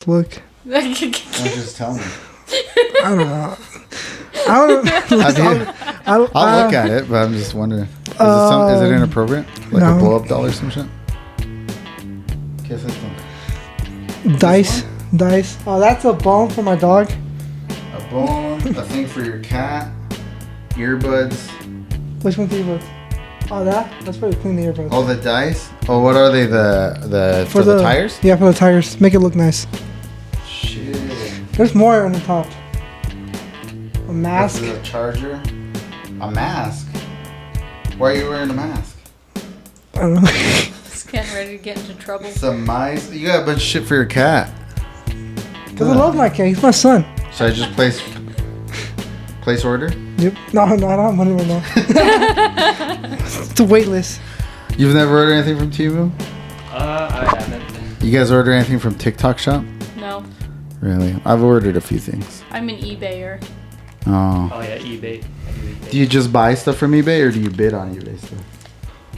look? Don't just tell me. I don't know. I don't know. I'll look at it, but I'm just wondering. Is it inappropriate? Like no. a blow-up doll or some shit? Dice. Oh, that's a bone for my dog. A bone, a thing for your cat, earbuds. Which one's the earbuds? Oh, that's pretty clean, the earbuds. Oh, the dice? Oh, what are they? The for the tires? Yeah, for the tires. Make it look nice. Shit. There's more on the top. A mask. A charger. A mask? Why are you wearing a mask? I don't know. Just getting ready to get into trouble. Some mice. You got a bunch of shit for your cat. Because I love my cat. He's my son. Should I just place order? Yep. No, I don't have money right now. It's a wait list. You've never ordered anything from Temu? I haven't. You guys order anything from TikTok Shop? No. Really? I've ordered a few things. I'm an eBayer. Oh. Oh yeah, eBay. Do you just buy stuff from eBay or do you bid on eBay stuff?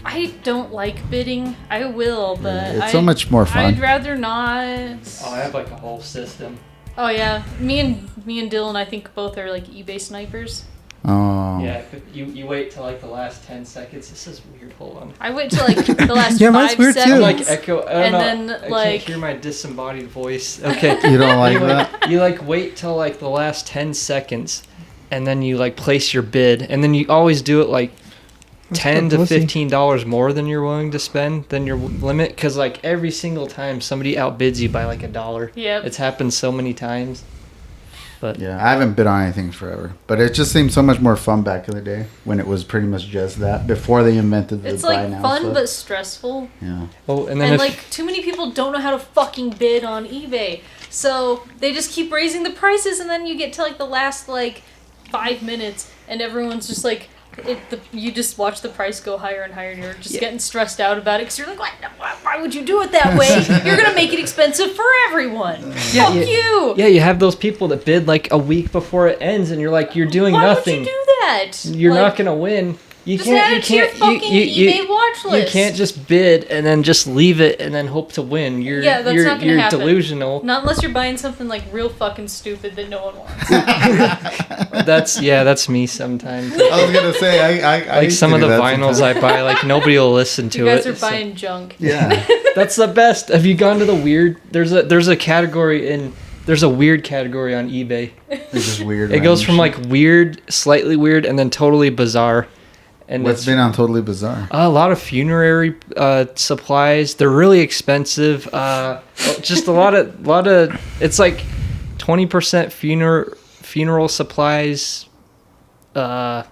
I don't like bidding. I will, but It's so much more fun. I'd rather not. Oh, I have like a whole system. Oh yeah, me and Dylan, I think both are like eBay snipers. Oh. Yeah, you wait till like the last 10 seconds. This is weird. Hold on. I wait till like the last Yeah, mine's 5 weird, too. seconds. Like echo, And then, I like- can't hear my disembodied voice. Okay. You don't like that? You like wait till like the last 10 seconds, and then you like place your bid, and then you always do it like $10 to $15 more than you're willing to spend than your limit, because like every single time somebody outbids you by like $1. Yep. It's happened so many times. But Yeah, I haven't bid on anything forever. But it just seemed so much more fun back in the day when it was pretty much just that before they invented the It's buy like now fun stuff. but stressful. Yeah. oh, and then And if, like too many people don't know how to fucking bid on eBay. So they just keep raising the prices, and then you get to like the last like 5 minutes and everyone's just like you just watch the price go higher and higher, and you're just getting stressed out about it because you're like, why would you do it that way? You're gonna make it expensive for everyone. Fuck you. Yeah, you have those people that bid like a week before it ends, and you're like, you're doing Why nothing. would you do that? You're Like, not gonna win. You just add it to your fucking eBay watch list. You can't just bid and then just leave it and then hope to win. You're Yeah, that's not gonna you're happen. delusional. Not unless you're buying something like real fucking stupid that no one wants. That's me sometimes. I was gonna say I Like used some to of do the that vinyls sometimes. I buy, like nobody will listen to You guys it. are buying junk. Yeah. That's the best. Have you gone to the weird? There's a category in. There's a weird category on eBay. It's just weird. It goes random from shit. like weird, slightly weird, and then totally bizarre. And What's it's been on Totally Bizarre? a lot of funerary supplies. They're really expensive. Just a lot of. It's like 20% funeral supplies. Like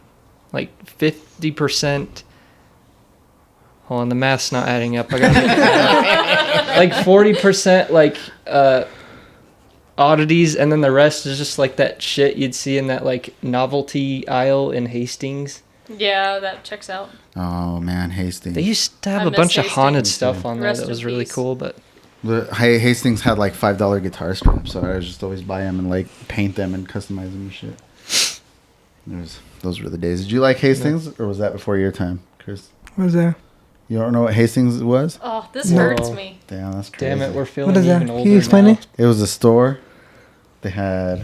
50%. Hold on, the math's not adding up. I got like 40% like oddities, and then the rest is just like that shit you'd see in that like novelty aisle in Hastings. Yeah, that checks out. Oh man, Hastings. They used to have I a miss bunch of Hastings. haunted stuff on there Rest that in was really peace. cool, but Hastings had like $5 guitar strips, so I would just always buy them and like paint them and customize them and shit. Those were the days. Did you like Hastings, or was that before your time, Chris? What is that? You don't know what Hastings was? Oh, this No. hurts me. Damn, that's crazy. damn it, we're feeling What is even that? older Can you explain now. it? It was a store. They had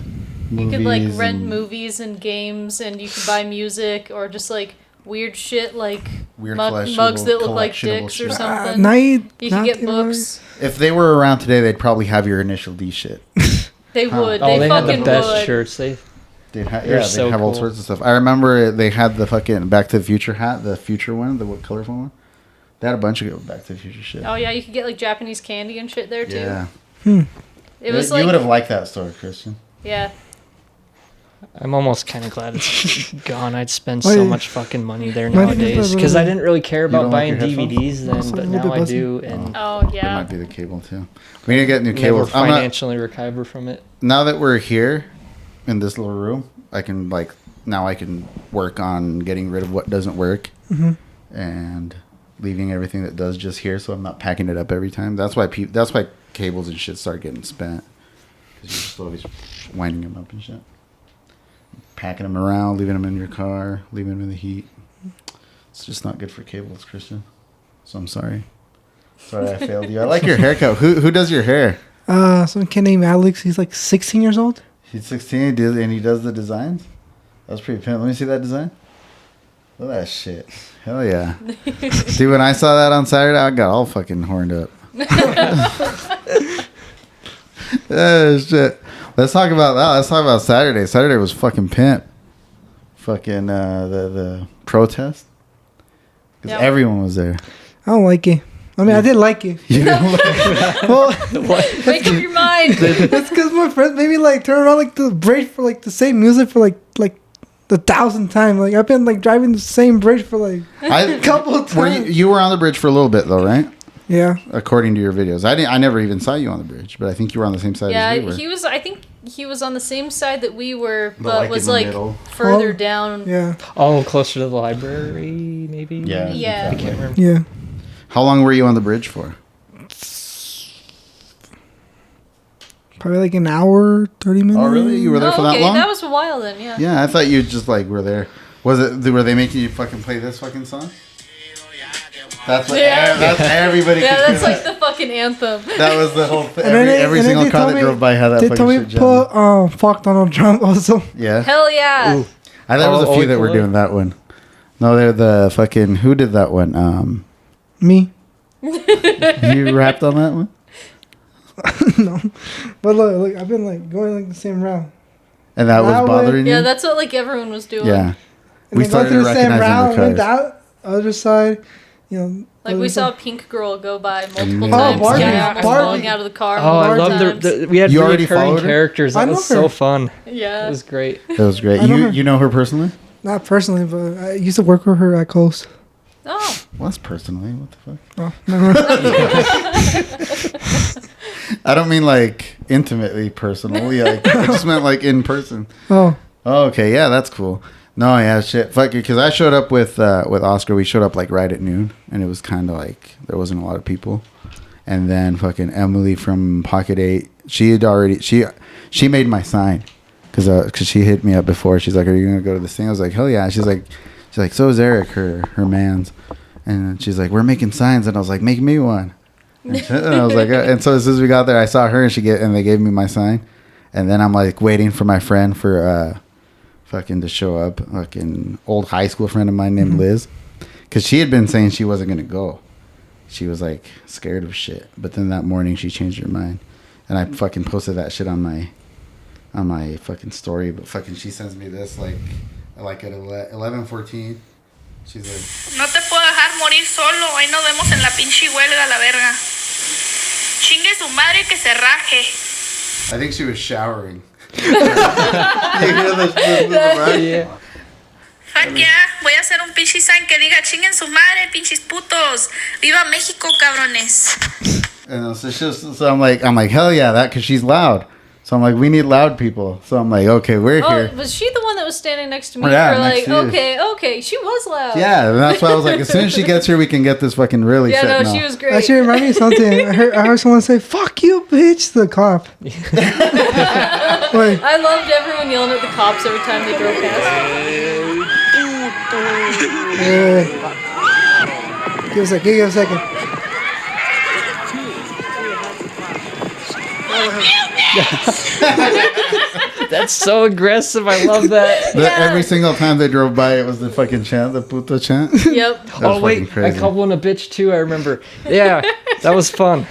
You could like movies rent and movies and games, and you could buy music or just like weird shit like Weird mugs that look like collectible dicks or shit. something. Now You could not get the- books. If they were around today, they'd probably have your initial D shit. They Huh. would. Oh, They they had fucking the best would. shirts. They'd They're they'd so have all cool. sorts of stuff. I remember they had the fucking Back to the Future hat, the future one, the colorful one. They had a bunch of Back to the Future shit. Oh yeah, you could get like Japanese candy and shit there too. Yeah. It was you like would have liked that store, Christian. yeah. I'm almost kind of glad it's gone. I'd spend Why- so much fucking money there why did you nowadays put because it- I didn't really care don't about like buying your headphones? DVDs It's then, a but little now bit I buzzy. do, and Oh That yeah. might be the cable too. We need to get new never cables. I'm not, financially recover from it. now that we're here in this little room, I can work on getting rid of what doesn't work and leaving everything that does just here, so I'm not packing it up every time. That's why cables and shit start getting spent, because you're just always winding them up and shit, packing them around, leaving them in your car, leaving them in the heat. It's just not good for cables, Christian. So I'm sorry. Sorry I failed you. I like your haircut. Who does your hair? Some kid named Alex. He's like 16 years old. He's 16 and he does the designs. That's pretty pimp. Let me see that design. Look at that shit. Hell yeah. See, when I saw that on Saturday, I got all fucking horned up. Shit. Let's talk about that. Let's talk about Saturday. Saturday was fucking pimp. Fucking the protest. Because everyone was there. I don't like it. I mean, I did like it. You know, Well, Make up your mind. it's because my friends made me like turn around like the bridge for like the same music for like the 1,000th time. Like I've been like driving the same bridge for like a couple of times. you were on the bridge for a little bit though, right? Yeah. According to your videos, I never even saw you on the bridge, but I think you were on the same side Yeah, as we were. he was. I think he was on the same side that we were, But, but like, was in the like middle. further Oh, down. Yeah. Oh, closer to the library, maybe. Yeah. Yeah. I can't remember. Yeah. How long were you on the bridge for? Probably like an hour, 30 minutes. Oh, really? You were there for Oh, that okay, long? that was a while then. Yeah. Yeah, I thought you just like were there. Was it? Were they making you fucking play this fucking song? That's what. Yeah. That's everybody. Yeah, could that's do like that. the fucking anthem. That was the whole thing. And then Every and then single they car told that me- drove by had that They fucking told me shit to put fuck Donald Trump also. Yeah. Hell yeah. Ooh. I thought there was a Oh, few that were Oikola? doing that one. No, they're the fucking. Who did that one? Me. You rapped on that one, No. But look, I've been like going like the same route. and that was That way- bothering you. Yeah, that's what like everyone was doing. Yeah. And We I go started through the same recognizing route, the went cars. down other side, you know. Like we saw a pink girl go by multiple Oh, times, Barbie, getting almost Barbie. falling out of the car. Oh, I multiple love times. we had You already followed recurring her? characters. I That know was so her. fun. Yeah. It was great. It was great. I know You her. you know her personally? Not personally, but I used to work with her at Coast. Oh. Well, that's personally. What the fuck? Oh, never mind. I don't mean like intimately personally. Like, I just meant like in person. Oh, Oh, okay, yeah, that's cool. No, yeah, shit, fuck it, because I showed up with Oscar. We showed up like right at noon, and it was kind of like there wasn't a lot of people. And then fucking Emily from Pocket 8, she had already she made my sign because she hit me up before. She's like, "Are you gonna go to this thing?" I was like, "Hell yeah!" She's like, "So is Eric, her man's," and she's like, "We're making signs," and I was like, "Make me one." And I was like, and so as soon as we got there, I saw her, and they gave me my sign, and then I'm like waiting for my friend for fucking to show up, fucking old high school friend of mine named Liz, because she had been saying she wasn't gonna go. She was like scared of shit, but then that morning she changed her mind, and I fucking posted that shit on my fucking story. But fucking she sends me this like at 11:14. She's like, No te puedo dejar morir solo. Ahí nos vemos en la pinche huelga, la verga. Chingue su madre que se raje. I think she was showering. You hear the back? Yeah. Fuck yeah. Voy a hacer un pinche sign que diga chinguen su madre, pinches putos. Viva México, cabrones. And so, so I'm like, hell yeah, that, because she's loud. So I'm like, we need loud people. So I'm like, okay, we're Oh, here. was she the one that was standing next to me? Yeah, Or next like, to you. okay, she was loud. Yeah, and that's why I was like, as soon as she gets here, we can get this fucking really Yeah, shit. no, now. she was great. actually, remind me of something. I heard someone say, "Fuck you, bitch," to the cop. Like, I loved everyone yelling at the cops every time they drove past. give us a second. That's so aggressive. I love that. Every single time they drove by, it was the fucking chant, the puto chant. Yep. That was Oh wait, fucking crazy. I called one a bitch too. I remember. Yeah, that was fun.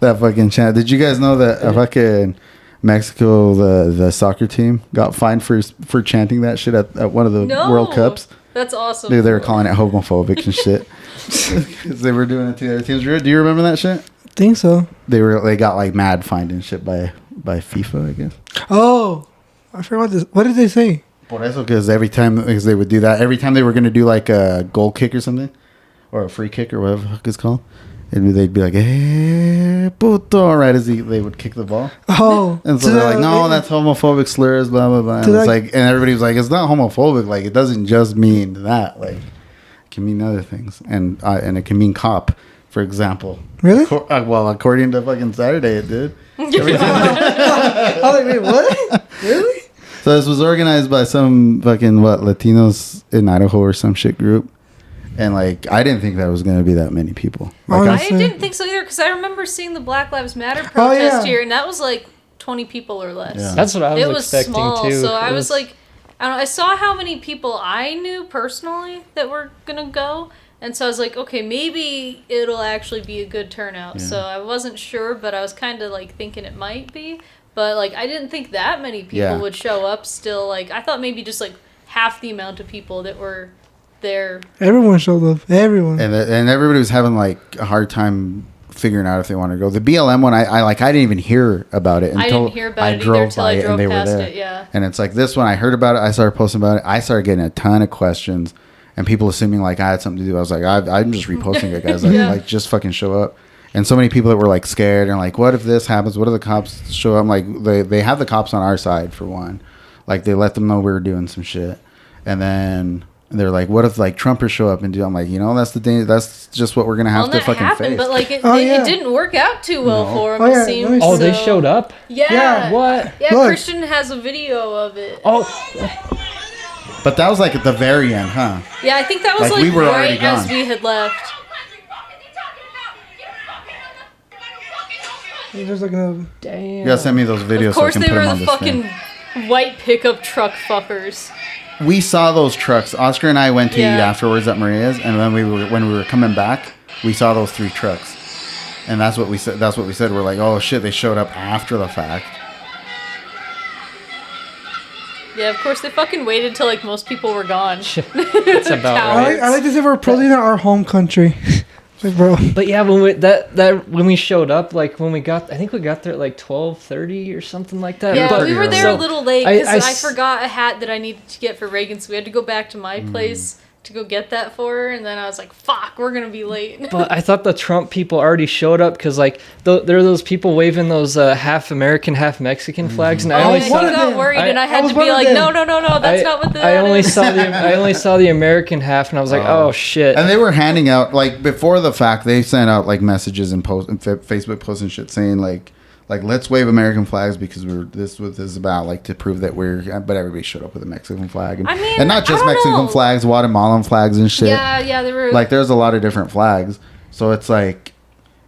That fucking chant. Did you guys know that fucking Mexico, the soccer team, got fined for chanting that shit at one of the No. World Cups? That's awesome. Dude, they were calling it homophobic and shit. 'Cause they were doing it to the other teams. Do you remember that shit? Think so. They got like mad fined and shit by FIFA, I guess. Oh, I forgot this. What did they say? Por eso, because because they would do that every time they were gonna do like a goal kick or something, or a free kick or whatever the fuck it's called. They'd be like, "Hey, puto!" Right as they would kick the ball, Oh, and so they're like, "No, that's homophobic slurs." Blah blah blah. And To it's like- like, and everybody was like, "It's not homophobic. Like, it doesn't just mean that. Like, it can mean other things, and it can mean cop, for example." Really? Well, according to fucking Saturday, it did. I was like, wait, what? Really? So this was organized by some fucking Latinos in Idaho or some shit group, And like, I didn't think that was gonna be that many people. Like, Honestly. I didn't think so either because I remember seeing the Black Lives Matter protest here, and that was like 20 people or less. Yeah. That's what I was It was expecting small, too. so I It was like, I don't know, I saw how many people I knew personally that were gonna go, and so I was like, okay, maybe it'll actually be a good turnout. Yeah. So I wasn't sure, but I was kind of like thinking it might be, but like I didn't think that many people Yeah. would show up. Still, like I thought maybe just like half the amount of people that were there. Everyone showed up. Everyone. and everybody was having like a hard time figuring out if they wanted to go. The BLM one, I didn't even hear about it I until didn't hear about it either till I drove past it. Yeah. And it's like this one, I heard about it. I started posting about it. I started getting a ton of questions and people assuming like I had something to do. I was like, I'm just reposting it, guys. Like, Yeah. like just fucking show up. And so many people that were like scared and like, what if this happens? What if the cops show up? I'm like, they have the cops on our side for one. Like they let them know we were doing some shit. And then they're like, what if like Trumpers show up and do? I'm like, that's the thing. That's just what we're gonna have Well, to that fucking happened, face. but like it Yeah. didn't work out too well No. for him. Oh, yeah, It let me seems. see. Oh, they so- showed up? Yeah. What? Yeah, Look. Christian has a video of it. Oh, But that was like at the very end, huh? Yeah, I think that was Like, like, we were already right as gone. we had left. You're just like a. damn. You gotta send me those videos Of course, so I they can put were them on the this fucking thing. white pickup truck fuckers. We saw those trucks. Oscar and I went to Yeah. eat afterwards at Maria's, and then when we were coming back, we saw those 3 trucks, and that's what we said. That's what we said. We're like, oh shit, they showed up after the fact. Yeah, of course, they fucking waited till like most people were gone. That's about Cowards. right. I like to say we're protecting our home country. Like, bro. But yeah, when we showed up, like when we got, I think we got there at like 12:30 or something like that. Yeah, But- we were there so a little late I- because I I, s- forgot a hat that I needed to get for Reagan, so we had to go back to my Mm. place to go get that for her, and then I was like, "Fuck, we're gonna be late." But I thought the Trump people already showed up because like there are those people waving those half American, half Mexican flags, and I Oh, only and saw. you of got them. worried, I- and I I had was to one be of like, them. "No, that's not what that I only is." saw the American half, and I was like, oh shit. And they were handing out like before the fact. They sent out like messages and post and Facebook posts and shit saying like let's wave American flags because this is what this is about, like to prove that we're. But everybody showed up with a Mexican flag, and, I mean, and not just I don't Mexican know. flags, Guatemalan flags and shit. Yeah, they were Like there's a lot of different flags, so it's like,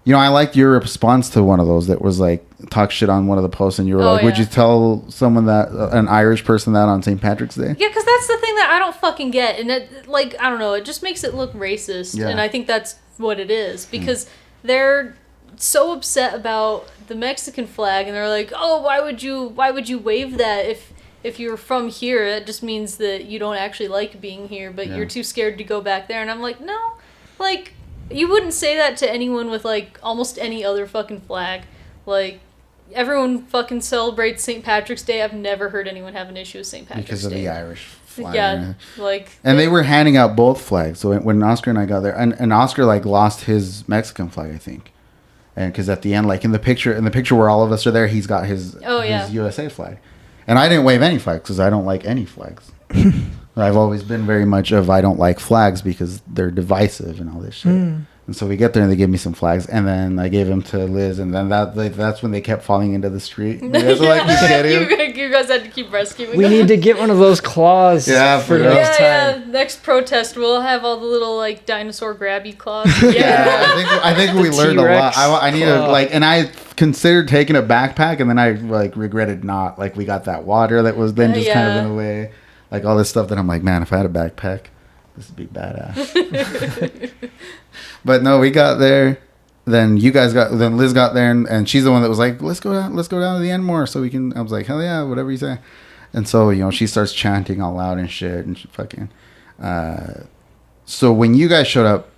I liked your response to one of those that was like talk shit on one of the posts, and you were Oh, like, would yeah. you tell someone that an Irish person that on St. Patrick's Day? Yeah, because that's the thing that I don't fucking get, and it, like, I don't know, it just makes it look racist, Yeah. and I think that's what it is because they're so upset about the Mexican flag, and they're like, "Oh, why would you wave that if you're from here? It just means that you don't actually like being here, but Yeah. you're too scared to go back there." And I'm like, "No, like, you wouldn't say that to anyone with like almost any other fucking flag, like." Everyone fucking celebrates St. Patrick's Day. I've never heard anyone have an issue with St. Patrick's Because of Day. the Irish flag. Yeah, like And they were handing out both flags. So when Oscar and I got there, and Oscar like lost his Mexican flag, I think, and because at the end, like in the picture where all of us are there, he's got his his USA flag, and I didn't wave any flags because I don't like any flags. I've always been very much of I don't like flags because they're divisive and all this shit. And so we get there and they give me some flags, and then I gave them to Liz, and then that's when they kept falling into the street. You guys were like, "You get him?" you guys had to keep rescuing We them. need to get one of those claws. Yeah, for for real. next yeah, time. next protest we'll have all the little like dinosaur grabby claws. Yeah, I think we learned a lot. T-Rex I need to claw. like, and I considered taking a backpack, and then I like regretted not. Like we got that water that was then just kind of in the way, like all this stuff that I'm like, man, if I had a backpack, this would be badass. But no, we got there. Then then Liz got there, and she's the one that was like, let's go down to the end more so we can. I was like, hell yeah, whatever you say. And so she starts chanting all loud and shit, and she fucking. So when you guys showed up,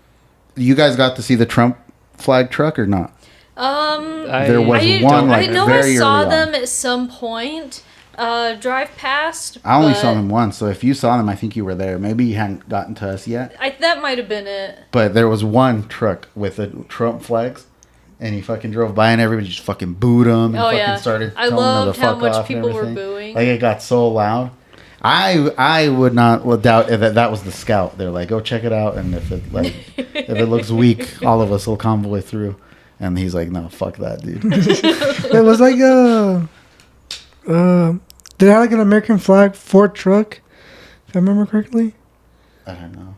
you guys got to see the Trump flag truck or not? There was one like I know very I saw early on. them at some point. Drive past. I only but saw them once, so if you saw them, I think you were there. Maybe you hadn't gotten to us yet. That might have been it. But there was one truck with the Trump flags, and he fucking drove by, and everybody just fucking booed him and Oh, fucking yeah. started I telling him loved to how fuck much off and people were everything. booing. Like it got so loud. I would not doubt that was the scout. They're like, go check it out, and if it looks weak, all of us will convoy through. And he's like, no, fuck that, dude. It was like they had like an American flag Ford truck, if I remember correctly. I don't know.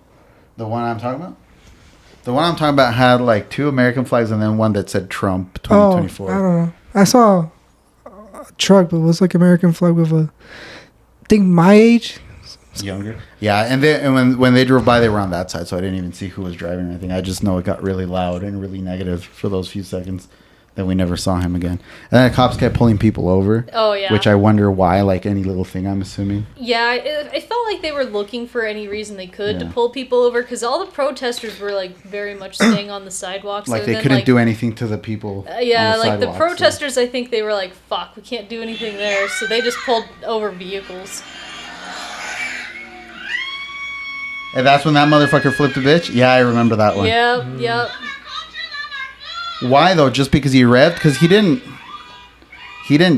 The one I'm talking about? The one I'm talking about had like 2 American flags and then one that said Trump 2024. I don't know. I saw a truck, but it was like American flag with I think my age. Younger. Yeah, and when they drove by, they were on that side, so I didn't even see who was driving or anything. I just know it got really loud and really negative for those few seconds. Then we never saw him again. And then the cops kept pulling people over. Oh, yeah. Which I wonder why, like any little thing, I'm assuming. Yeah, I felt like they were looking for any reason they could to pull people over because all the protesters were like very much staying on the sidewalks. Like they couldn't do anything to the people. Yeah, on the like the sidewalks, protesters, I think they were like, fuck, we can't do anything there. So they just pulled over vehicles. And that's when that motherfucker flipped a bitch? Yeah, I remember that one. Yep. Why though? Just because he revved? Because he didn't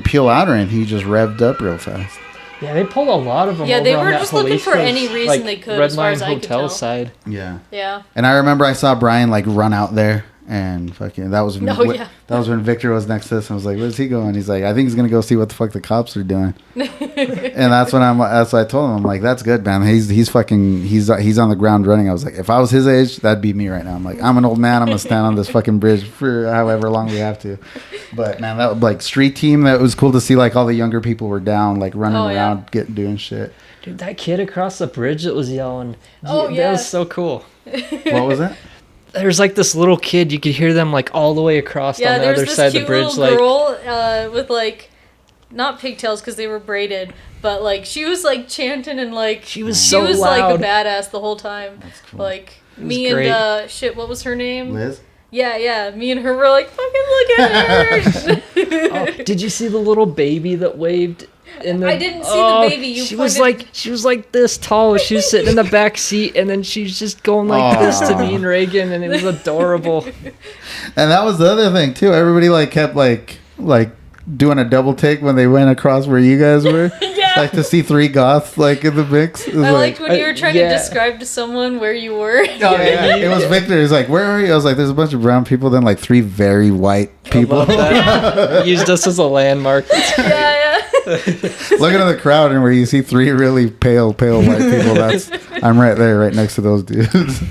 peel out or anything. He just revved up real fast. Yeah, they pulled a lot of them. Yeah, over they on were that just looking police for post, any reason like, they could, Red as far Line as I could Hotel tell. side. Yeah. Yeah. And I remember I saw Brian like run out there and fucking that was when that was when Victor was next to us and I was like, where's he going? He's like, I think he's gonna go see what the fuck the cops are doing. And that's what I told him. I'm like, that's good, man. He's on the ground running. I was like, if I was his age, that'd be me right now. I'm like, I'm an old man. I'm gonna stand on this fucking bridge for however long we have to. But man, that like street team, that was cool to see. Like all the younger people were down, like running around, doing shit. Dude, that kid across the bridge that was yelling. Oh, That was so cool. What was it? There's like this little kid. You could hear them like all the way across on the other side of the bridge. Yeah, there's this cute little girl with like, not pigtails because they were braided, but like she was like chanting and like she was so loud. Like a badass the whole time. That's cool. Like me great. And what was her name? Liz. Yeah. Me and her were like, fucking look at her. Oh, did you see the little baby that waved? I didn't see the baby. She was like this tall. She was sitting in the back seat, and then she's just going like this to me and Reagan, and it was adorable. And that was the other thing too. Everybody like kept like doing a double take when they went across where you guys were. Yeah. Like to see 3 goths like in the mix. I liked when you were trying to describe to someone where you were. Yeah. It was Victor. He's like, where are you? I was like, there's a bunch of brown people, then like 3 very white people. Used us as a landmark. Yeah. Looking at the crowd and where you see 3 really pale white people, I'm right there, right next to those dudes.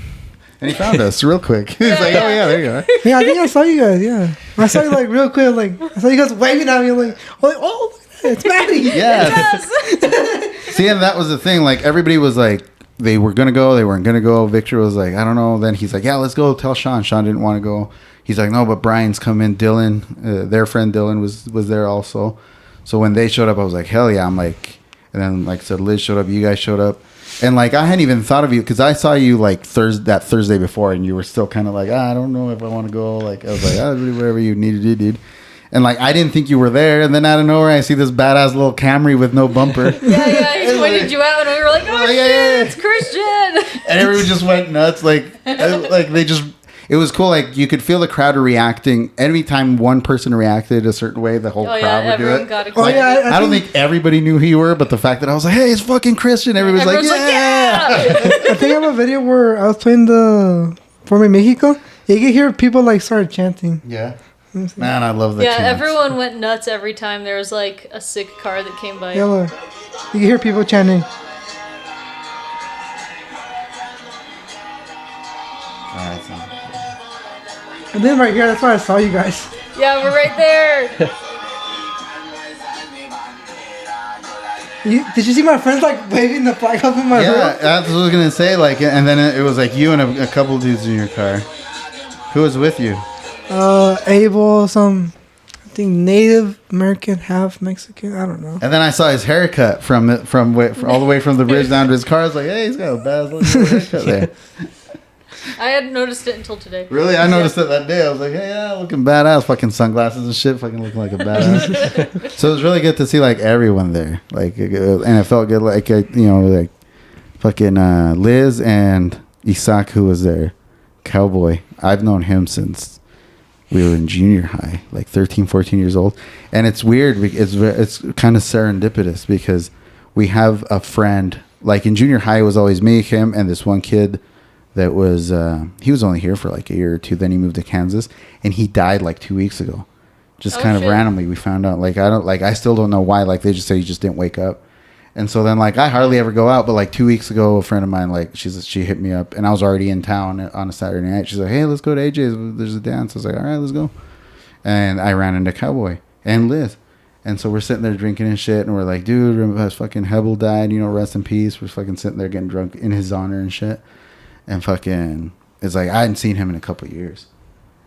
And he found us real quick. He's like, oh yeah, there you are. Yeah, I think I saw you guys. Yeah, I saw you like real quick. Like I saw you guys waving at me. Like, oh, look at that, it's Maddie. Yeah. Yes. See, and that was the thing. Like everybody was like, they were gonna go, they weren't gonna go. Victor was like, I don't know. Then he's like, yeah, let's go. Tell Sean. Sean didn't want to go. He's like, no, but Brian's come in. Dylan, their friend Dylan was there also. So when they showed up, I was like, hell yeah. I'm like, and then like I said, Liz showed up. You guys showed up. And like I hadn't even thought of you because I saw you like that Thursday before, and you were still kind of like, I don't know if I want to go. Like I was like, whatever you need to do, dude. And like I didn't think you were there, and then out of nowhere I see this badass little Camry with no bumper. Yeah, he pointed you out, and we were like, oh shit, it's Christian. And everyone just went nuts. Like they just. It was cool. Like you could feel the crowd reacting. Every time one person reacted a certain way, the whole crowd would do it. Got excited. I don't think everybody knew who you were, but the fact that I was like, "Hey, it's fucking Christian," everybody's like, "Yeah!" I think I have a video where I was playing the Forme Mexico. You can hear people like started chanting. Yeah. Man, I love that. Yeah, everyone went nuts every time there was like a sick car that came by. Yeah, look. You can hear people chanting. And then right here, that's why I saw you guys. Yeah, we're right there. Did you see my friends like waving the flag up in my room? Yeah, that's what I was gonna say. Like, and then it was like you and a couple dudes in your car. Who was with you? Abel, I think Native American, half Mexican. I don't know. And then I saw his haircut from all the way from the bridge down to his car. I was like, hey, he's got a bad looking haircut there. I hadn't noticed it until today. Really? I noticed it that day. I was like, hey, yeah, looking badass. Fucking sunglasses and shit. Fucking looking like a badass. So it was really good to see, like, everyone there. Like, and it felt good, like, like, fucking Liz and Isaac, who was there. Cowboy. I've known him since we were in junior high, like 13, 14 years old. And it's weird. It's kind of serendipitous because we have a friend. Like, in junior high, it was always me, him, and this one kid that was he was only here for like a year or two. Then he moved to Kansas, and he died like 2 weeks ago. Just kind of randomly, we found out. Like I still don't know why. Like they just say he just didn't wake up, And so then, like, I hardly ever go out. But like 2 weeks ago, a friend of mine, like, she hit me up, and I was already in town on a Saturday night. She's like, "Hey, let's go to AJ's. There's a dance." I was like, "All right, let's go." And I ran into Cowboy and Liz. And so we're sitting there drinking and shit, and we're like, "Dude, fucking Hebel died, you know, rest in peace." We're fucking sitting there getting drunk in his honor and shit. And fucking, it's like I hadn't seen him in a couple of years.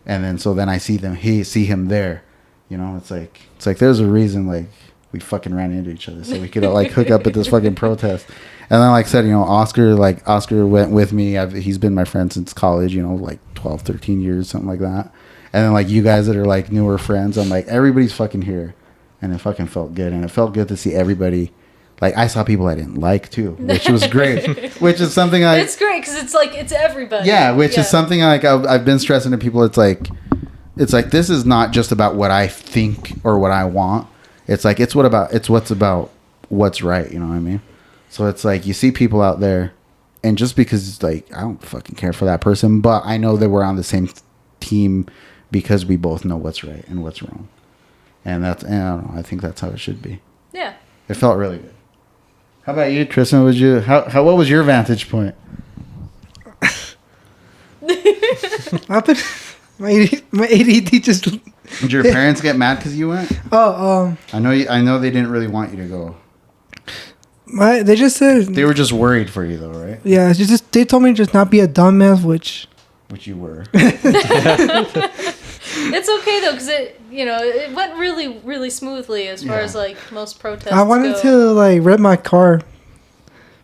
And then so then I see him there. You know, it's like there's a reason like we fucking ran into each other so we could like hook up at this fucking protest. And then like I said, you know, Oscar went with me. He's been my friend since college, you know, like 12, 13 years, something like that. And then like you guys that are like newer friends, I'm like, everybody's fucking here. And it fucking felt good. And it felt good to see everybody. Like, I saw people I didn't like, too, which was great. Which is something It's great, because it's like, it's everybody. Yeah, which is something like I've been stressing to people. It's like, this is not just about what I think or what I want. It's like, it's what's about what's right, you know what I mean? So it's like, you see people out there, and just because it's like, I don't fucking care for that person, but I know that we're on the same team because we both know what's right and what's wrong. And I don't know, I think that's how it should be. Yeah. It felt really good. How about you, Tristan? What was your vantage point? My ADD just. Did your parents get mad because you went? Oh, I know they didn't really want you to go. They just said They were just worried for you, though, right? Yeah, they told me to just not be a dumbass, which you were. It's okay though, because it went really, really smoothly as far as like most protests. I wanted go. to like rev my car.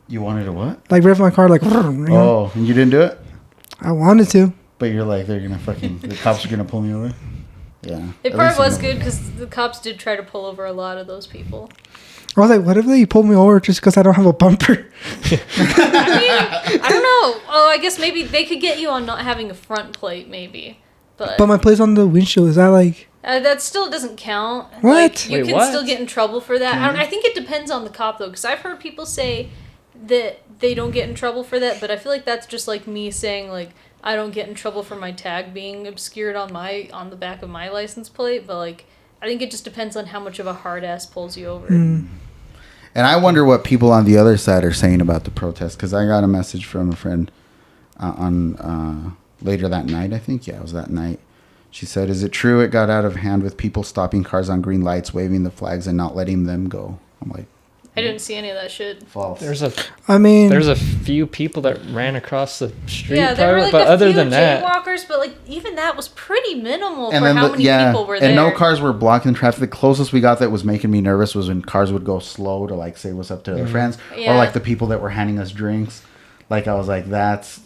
You wanted to what? Like rev my car, like. You know? Oh, and you didn't do it? I wanted to. But you're like, the cops are gonna pull me over. Yeah. It probably was good because the cops did try to pull over a lot of those people. I was like, what if they pulled me over just because I don't have a bumper? I don't know. Oh, I guess maybe they could get you on not having a front plate, maybe. But my plate's on the windshield. Is that like... that still doesn't count. What? Like, you Wait, can what? still get in trouble for that. I think it depends on the cop, though, because I've heard people say that they don't get in trouble for that, but I feel like that's just like me saying, like, I don't get in trouble for my tag being obscured on the back of my license plate, but, like, I think it just depends on how much of a hard ass pulls you over. And I wonder what people on the other side are saying about the protest, because I got a message from a friend on later that night, I think. Yeah, it was that night. She said, "Is it true it got out of hand with people stopping cars on green lights, waving the flags, and not letting them go?" I'm like, I didn't see any of that shit. false. There's a few people that ran across the street, Yeah, there were like but a other few than that, jaywalkers, but like even that was pretty minimal And for then how many people were there. and no cars were blocking traffic. The closest we got that was making me nervous was when cars would go slow to like say what's up to their friends, Yeah. or like the people that were handing us drinks. Like I was like, that's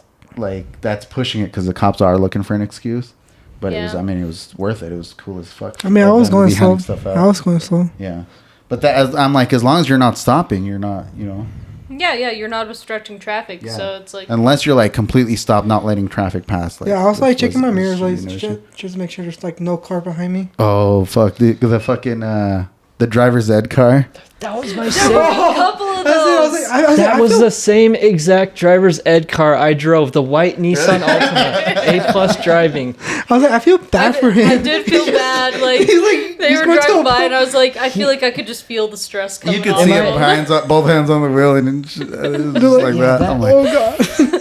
pushing it because the cops are looking for an excuse. But Yeah. it was worth it. It was cool as fuck. I mean, I was Them to going be handing slow. stuff out. I was going slow. Yeah, but I'm like, as long as you're not stopping, you're not, you know. Yeah, you're not obstructing traffic, Yeah. so it's like Unless you're like completely stopped, not letting traffic pass. Like, Yeah, I was like checking my mirrors, should be like no issue. just to make sure there's like no car behind me. Oh fuck the fucking the driver's ed car. that was my a same. couple of those. That was the same exact driver's ed car I drove, the white Nissan Altima, A+ driving. I was like, I feel bad for him. I did feel bad. Like, He's like, they he's were going to driving a by, pump. and I was like, I feel like I could just feel the stress coming. You could off see of him both hands on the wheel, and it was just like that. I'm like, Oh god.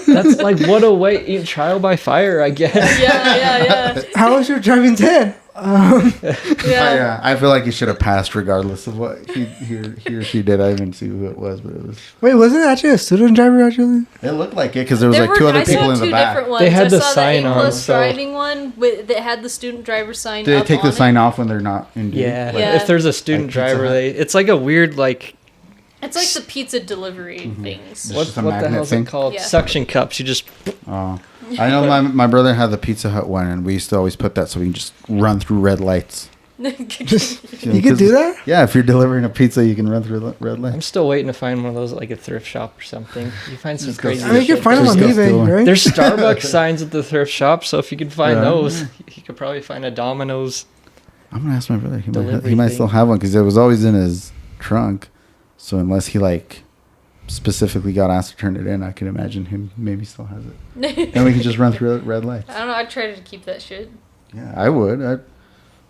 That's like what a way, trial by fire, I guess. Yeah. How was your driving 10? Yeah. I feel like he should have passed regardless of what he or she did. I didn't see who it was, but it was. Wait, wasn't it actually a student driver actually? It looked like it because there was There like two were- other I people saw in the two back. different ones. They had I the saw sign the on, A+ so- driving one that had the student driver sign Did they up take the on sign it. off when they're not in? duty? Yeah. Yeah. If there's a student Like Pizza driver, Hut. it's like a weird like It's like the pizza delivery things. It's what just a the magnet hell is thing? it called? Yeah. Suction cups. You just Oh, I know my brother had the Pizza Hut one, and we used to always put that so we can just run through red lights. You could do that? Yeah, if you're delivering a pizza, you can run through red I'm lights. still waiting to find one of those at like a thrift shop or something. You find some Just go crazy. I mean, you shit. can find them on Just go steal eBay, one. right? There's Starbucks signs at the thrift shop, so if you could find Yeah. those, you could probably find a Domino's. I'm gonna ask my brother. He Delivery might thing. still have one because it was always in his trunk. So unless he like specifically got asked to turn it in, I can imagine him maybe still has it. And we can just run through red lights. I don't know. I tried to keep that shit. Yeah, I would.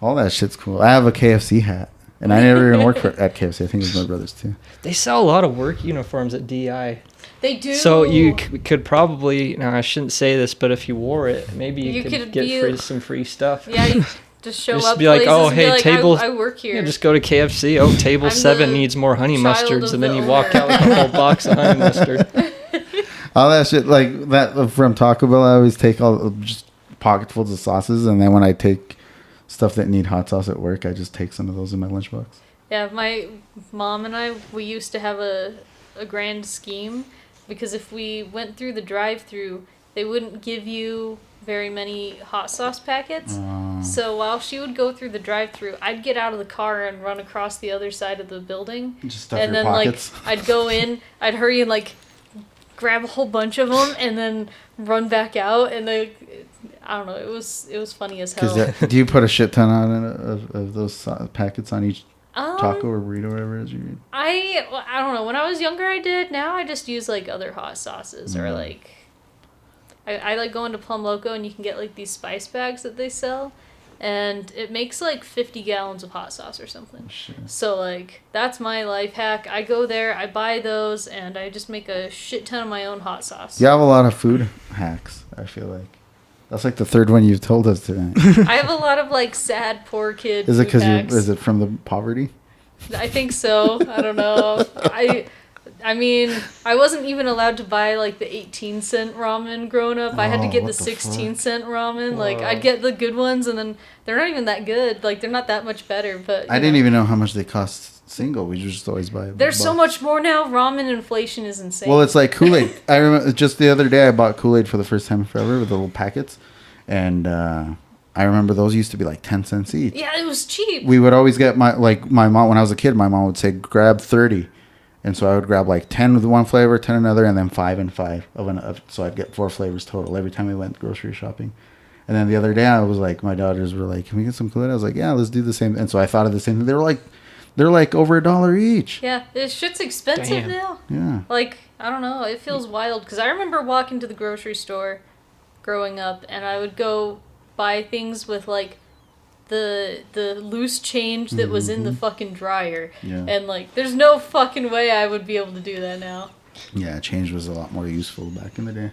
All that shit's cool. I have a KFC hat. And I never even worked at KFC. I think it was my brother's too. They sell a lot of work uniforms at DI. They do. So you could probably, now I shouldn't say this, but if you wore it, maybe you could get some free stuff. Yeah, you just show just up. Be like, oh, and hey, be like, table. I work here. Yeah, just go to KFC. Oh, table I'm 7 the needs more honey child mustards, of and then the you walk owner. out with a whole box of honey mustard. All that shit, like that from Taco Bell, I always take all just pocketfuls of sauces, and then when I take stuff that need hot sauce at work, I just take some of those in my lunchbox. Yeah, my mom and we used to have a grand scheme, because if we went through the drive-thru, they wouldn't give you very many hot sauce packets. So while she would go through the drive-thru, I'd get out of the car and run across the other side of the building. Just stuff and your then pockets. I'd go in, I'd hurry and grab a whole bunch of them and then run back out, and I don't know, it was funny as hell. Do you put a shit ton on of those packets on each taco or burrito, whatever it is you eat? I don't know. When I was younger, I did. Now I just use other hot sauces or I like going to Plum Loco, and you can get these spice bags that they sell, and it makes 50 gallons of hot sauce or something. Sure. So that's my life hack. I go there, I buy those, and I just make a shit ton of my own hot sauce. You have a lot of food hacks, I feel like. That's the third one you've told us tonight. I have a lot of sad poor kid. Is it food hacks. is it from the poverty? I think so. I don't know. I mean, I wasn't even allowed to buy the 18-cent ramen growing up. I had to get the 16-cent ramen. I'd get the good ones, and then they're not even that good. They're not that much better. But I didn't even know how much they cost single. We just always buy a There's so box. much more now. Ramen inflation is insane. Well, it's like Kool-Aid. I remember just the other day I bought Kool-Aid for the first time forever with the little packets, and I remember those used to be 10 cents each. Yeah, it was cheap. We would always get my mom when I was a kid. My mom would say grab 30. And so I would grab 10 with one flavor, 10 another, and then 5 and 5 so I'd get 4 flavors total every time we went grocery shopping. And then the other day I was my daughters were like, "Can we get some Kool-Aid?" I was like, "Yeah, let's do the same." And so I thought of the same thing. They're over $1 each. Yeah, this shit's expensive now. Yeah. I don't know. It feels wild because I remember walking to the grocery store growing up, and I would go buy things with the loose change that was in the fucking dryer. Yeah. And there's no fucking way I would be able to do that now. Yeah, change was a lot more useful back in the day.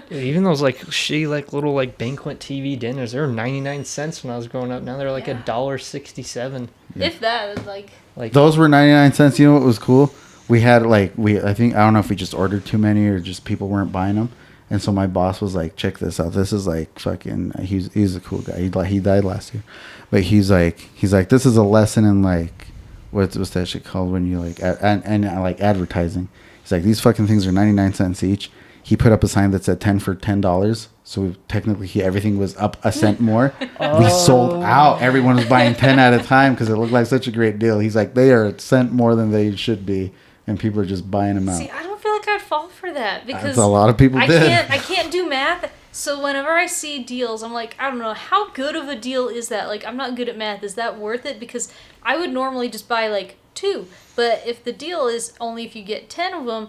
Dude, even those shitty little banquet TV dinners, they were 99 cents when I was growing up. Now they're $1.67. Yeah. If that, Those were 99 cents. You know what was cool? We had I don't know if we just ordered too many or just people weren't buying them. And so my boss was like, "Check this out. This is fucking." He's a cool guy. He died last year, but he's like, "This is a lesson in what's that shit called when you advertising." He's like, "These fucking things are 99 cents each." He put up a sign that said 10 for $10. So technically everything was up a cent more. We sold out. Everyone was buying 10 at a time because it looked like such a great deal. He's like, they are a cent more than they should be, and people are just buying them out. see, I don't feel like I'd fall for that because That's a lot of people did. I can't do math. So whenever I see deals, I'm like, I don't know, how good of a deal is that? I'm not good at math. Is that worth it? Because I would normally just buy 2. But if the deal is only if you get 10 of them,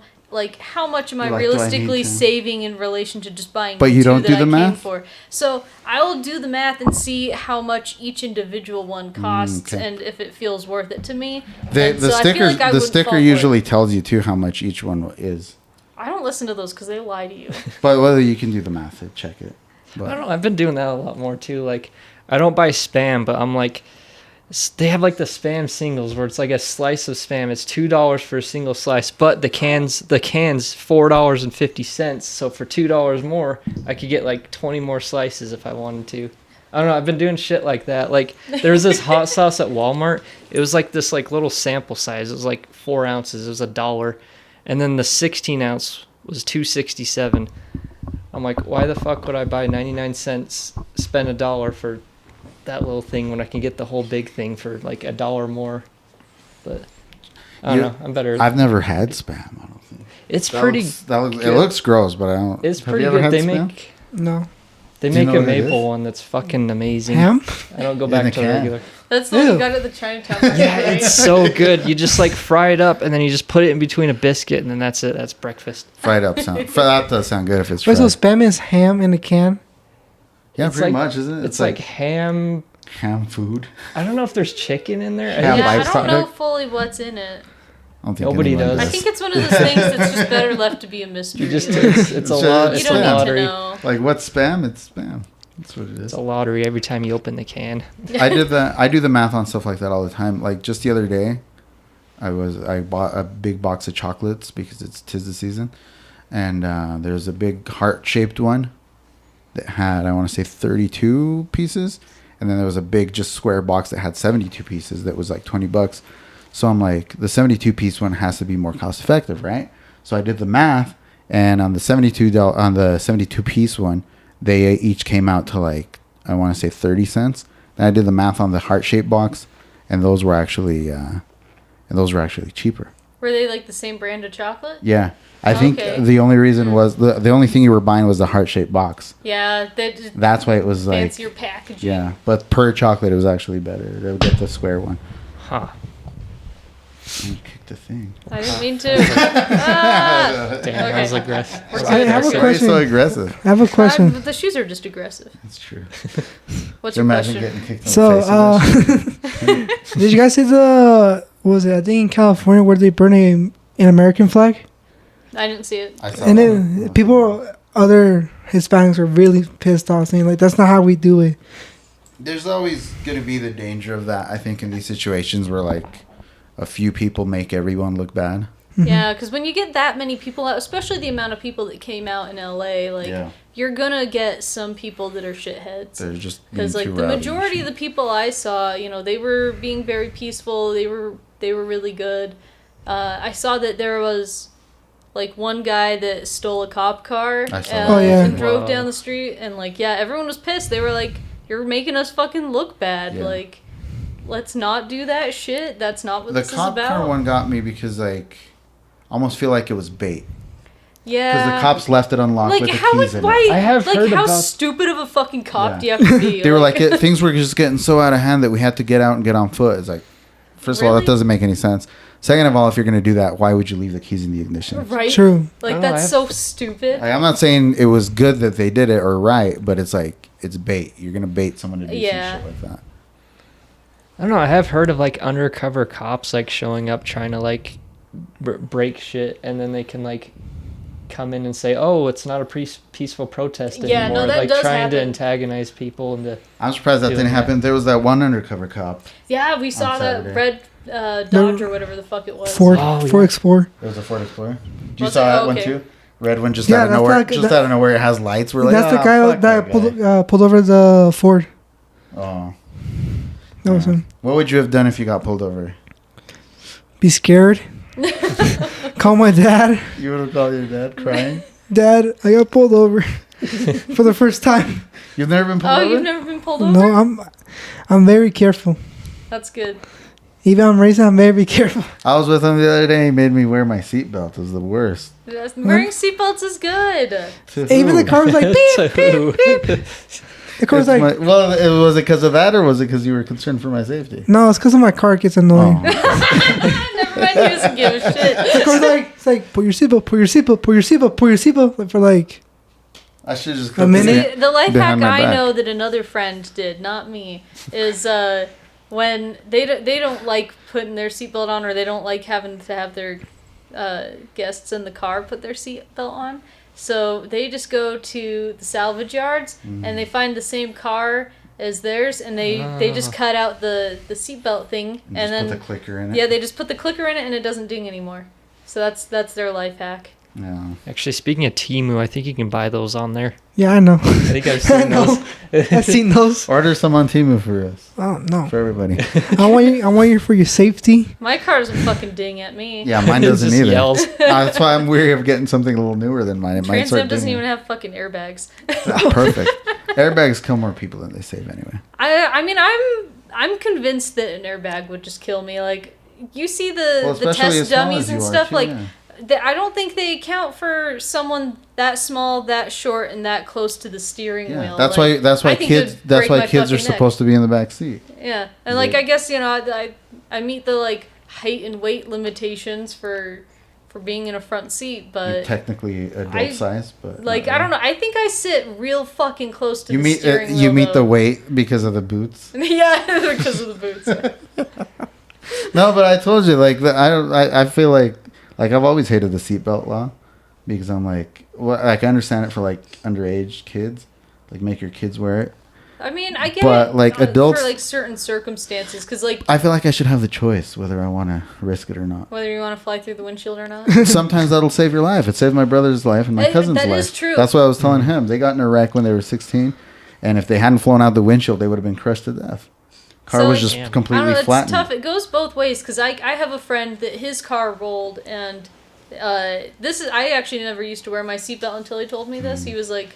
how much am I realistically saving in relation to just buying But you 2 don't that do the I came math? for? So I will do the math and see how much each individual one costs okay. and if it feels worth it to me. The And so I feel like I the wouldn't sticker fall for usually it. tells you too how much each one is. I don't listen to those because they lie to you. But whether you can do the math to check it. But I don't know. I've been doing that a lot more too. I don't buy Spam, but I'm they have the Spam singles where it's a slice of Spam. It's $2 for a single slice, but the cans $4.50. So for $2 more, I could get 20 more slices if I wanted to. I don't know. I've been doing shit like that. There was this hot sauce at Walmart. It was this little sample size. It was 4 ounces. It was $1, and then the 16 ounce was $2.67. I'm like, why the fuck would I buy 99 cents, spend $1 for that little thing when I can get the whole big thing for $1 more? But I don't know. I'm better. I've never had Spam. I don't think It's pretty. it looks gross, but I don't. It's Have pretty you ever good. had They Spam? make No. they Do you make know a what it maple is? one that's fucking amazing. Ham? I don't go In back a to can. regular. That's the one you Ew. got at the Chinatown market, Yeah, right? it's so good. You just fry it up and then you just put it in between a biscuit and then that's it. That's breakfast. Fried up sound. That does sound good if it's Wait, fried. so Spam is ham in a can? Yeah, It's pretty like- much, isn't it? It's like ham Ham food. I don't know if there's chicken in there. Yeah, Yeah, I don't know byproduct. fully what's in it. I don't think Nobody anyone does. I think it's one of those things that's just better left to be a mystery. You just it's a lot. You It's don't a need to lottery. know. Like what's spam? It's spam. That's what it is. It's a lottery every time you open the can. I do the math on stuff like that all the time. Like just the other day, I bought a big box of chocolates because it's 'tis the season, and there's a big heart-shaped one that had, I want to say, 32 pieces, and then there was a big just square box that had 72 pieces that was like $20. So I'm like, the 72 piece one has to be more cost effective, right? So I did the math, and on the $72 piece one, they each came out to like, I want to say 30 cents. And I did the math on the heart-shaped box, and those were actually cheaper. Were they like the same brand of chocolate? Yeah. I think Okay. the only reason was the only thing you were buying was the heart-shaped box. Yeah, they just That's why it was like, fancier packaging. yeah. But per chocolate, it was actually better to get the square one. Huh. You kicked the thing. I didn't mean to. Ah! Damn, that was aggressive. We're I good. have a We're Why are you question. so aggressive? I have a question. The shoes are just aggressive. That's true. What's Can you your imagine question? getting kicked in So, the face? did you guys see what was it? I think in California where they burn an American flag, I didn't see it. I saw and that. then other Hispanics were really pissed off, saying like, "That's not how we do it." There's always going to be the danger of that, I think, in these situations where, like, a few people make everyone look bad. Yeah, because when you get that many people out, especially the amount of people that came out in LA, like Yeah. you're gonna get some people that are shitheads. They're just Because like the majority of the people I saw, you know, they were being very peaceful. They were really good. I saw that there was like one guy that stole a cop car I saw that. Oh, yeah. and drove Wow. down the street, and like yeah, everyone was pissed. They were like, "You're making us fucking look bad." Yeah. Like, let's not do that shit. That's not what The this is cop about. car one got me because, like, I almost feel like it was bait. Yeah. Because the cops left it unlocked Like with the how keys would in why? it. I have like heard how about- stupid of a fucking cop Yeah. do you have to be? They were like, things were just getting so out of hand that we had to get out and get on foot. It's like, first of all, that Really? doesn't make any sense. Second of all, if you're going to do that, why would you leave the keys in the ignition? right? True. Like Oh, that's I've- so stupid. Like, I'm not saying it was good that they did it or right, but it's like, it's bait. You're going to bait someone to do Yeah. some shit like that. I don't know. I have heard of like undercover cops like showing up trying to like break shit, and then they can like come in and say, "Oh, it's not a peaceful protest anymore." Yeah, no, that like does trying to happen. antagonize people and to I'm surprised that Doing didn't that. happen. There was that one undercover cop. Yeah, we saw that Saturday. red Dodge or whatever the fuck it was. Ford Oh, Ford yeah. Explorer. It was a Ford Explorer. You Was saw it? that Oh, one okay. too? Red one just Yeah, out of that's nowhere. like- Just that- out of nowhere, it has lights. We're like, That's the "Ah, guy fuck that guy." pulled over the Ford. Oh. That was him. What would you have done if you got pulled over? Be scared. Call my dad. You would have called your dad crying? Dad, I got pulled over for the first time. You've never been pulled Oh, over? you've never been pulled over? No, I'm very careful. That's good. Even I'm racing, I'm very careful. I was with him the other day. He made me wear my seatbelt. It was the worst. Wearing seatbelts is good. Even the car was like beep. So who- The car was like, was it because of that, or was it because you were concerned for my safety? no, it's because of my car gets annoying. Oh. Never mind, he doesn't give a The shit. car's like, it's like, put your seatbelt, put your seatbelt, put your seatbelt, put your seatbelt. Like, for like, I should just A minute? See, the life hack Behind my I back. know that another friend did, not me, is when they don't like putting their seatbelt on, or they don't like having to have their guests in the car put their seatbelt on. So they just go to the salvage yards and they find the same car as theirs, and they just cut out the seatbelt thing, And and just put then the clicker in it. yeah, they just put the clicker in it and it doesn't ding anymore. So that's their life hack. Yeah. Actually, speaking of Temu, I think you can buy those on there. yeah, I know. I think I've I seen know. those. I've seen those. Order some on Temu for us, Oh no, for everybody. I want you for your safety. My car doesn't fucking ding at me. Yeah, mine It doesn't just either. yells. That's why I'm weary of getting something a little newer than mine. It might Trans start Am doesn't dinging. even have fucking airbags. Perfect. Airbags kill more people than they save anyway. I mean I'm convinced that an airbag would just kill me. Like you see the especially as test small dummies as you and are, stuff. too, Like yeah. I don't think they account for someone that small, that short, and that close to the steering Yeah, wheel. that's Like, why I think it would break my kids are fucking neck. supposed to be in the back seat. Yeah, and like I guess I meet the like height and weight limitations for for being in a front seat, You're but technically adult size, but like not I don't really. know. I think I sit real fucking close to You the meet steering wheel. you meet the though. weight because of the boots. Yeah, because of the boots. No, but I told you, like, I feel like I've always hated the seatbelt law because I'm like, well, like, I understand it for, like, underage kids. Like, make your kids wear it. I mean, I get But, it like, adults- for, like, certain circumstances. Because, like, I feel like I should have the choice whether I want to risk it or not. whether you want to fly through the windshield or not. Sometimes that'll save your life. It saved my brother's life and my cousin's that life. is true. That's what I was telling him. They got in a wreck when they were 16. And if they hadn't flown out the windshield, they would have been crushed to death. Car So, was just Damn. I don't completely know, it's flattened. tough. It goes both ways. Because I have a friend that his car rolled and... I actually never used to wear my seatbelt until he told me this. He was like...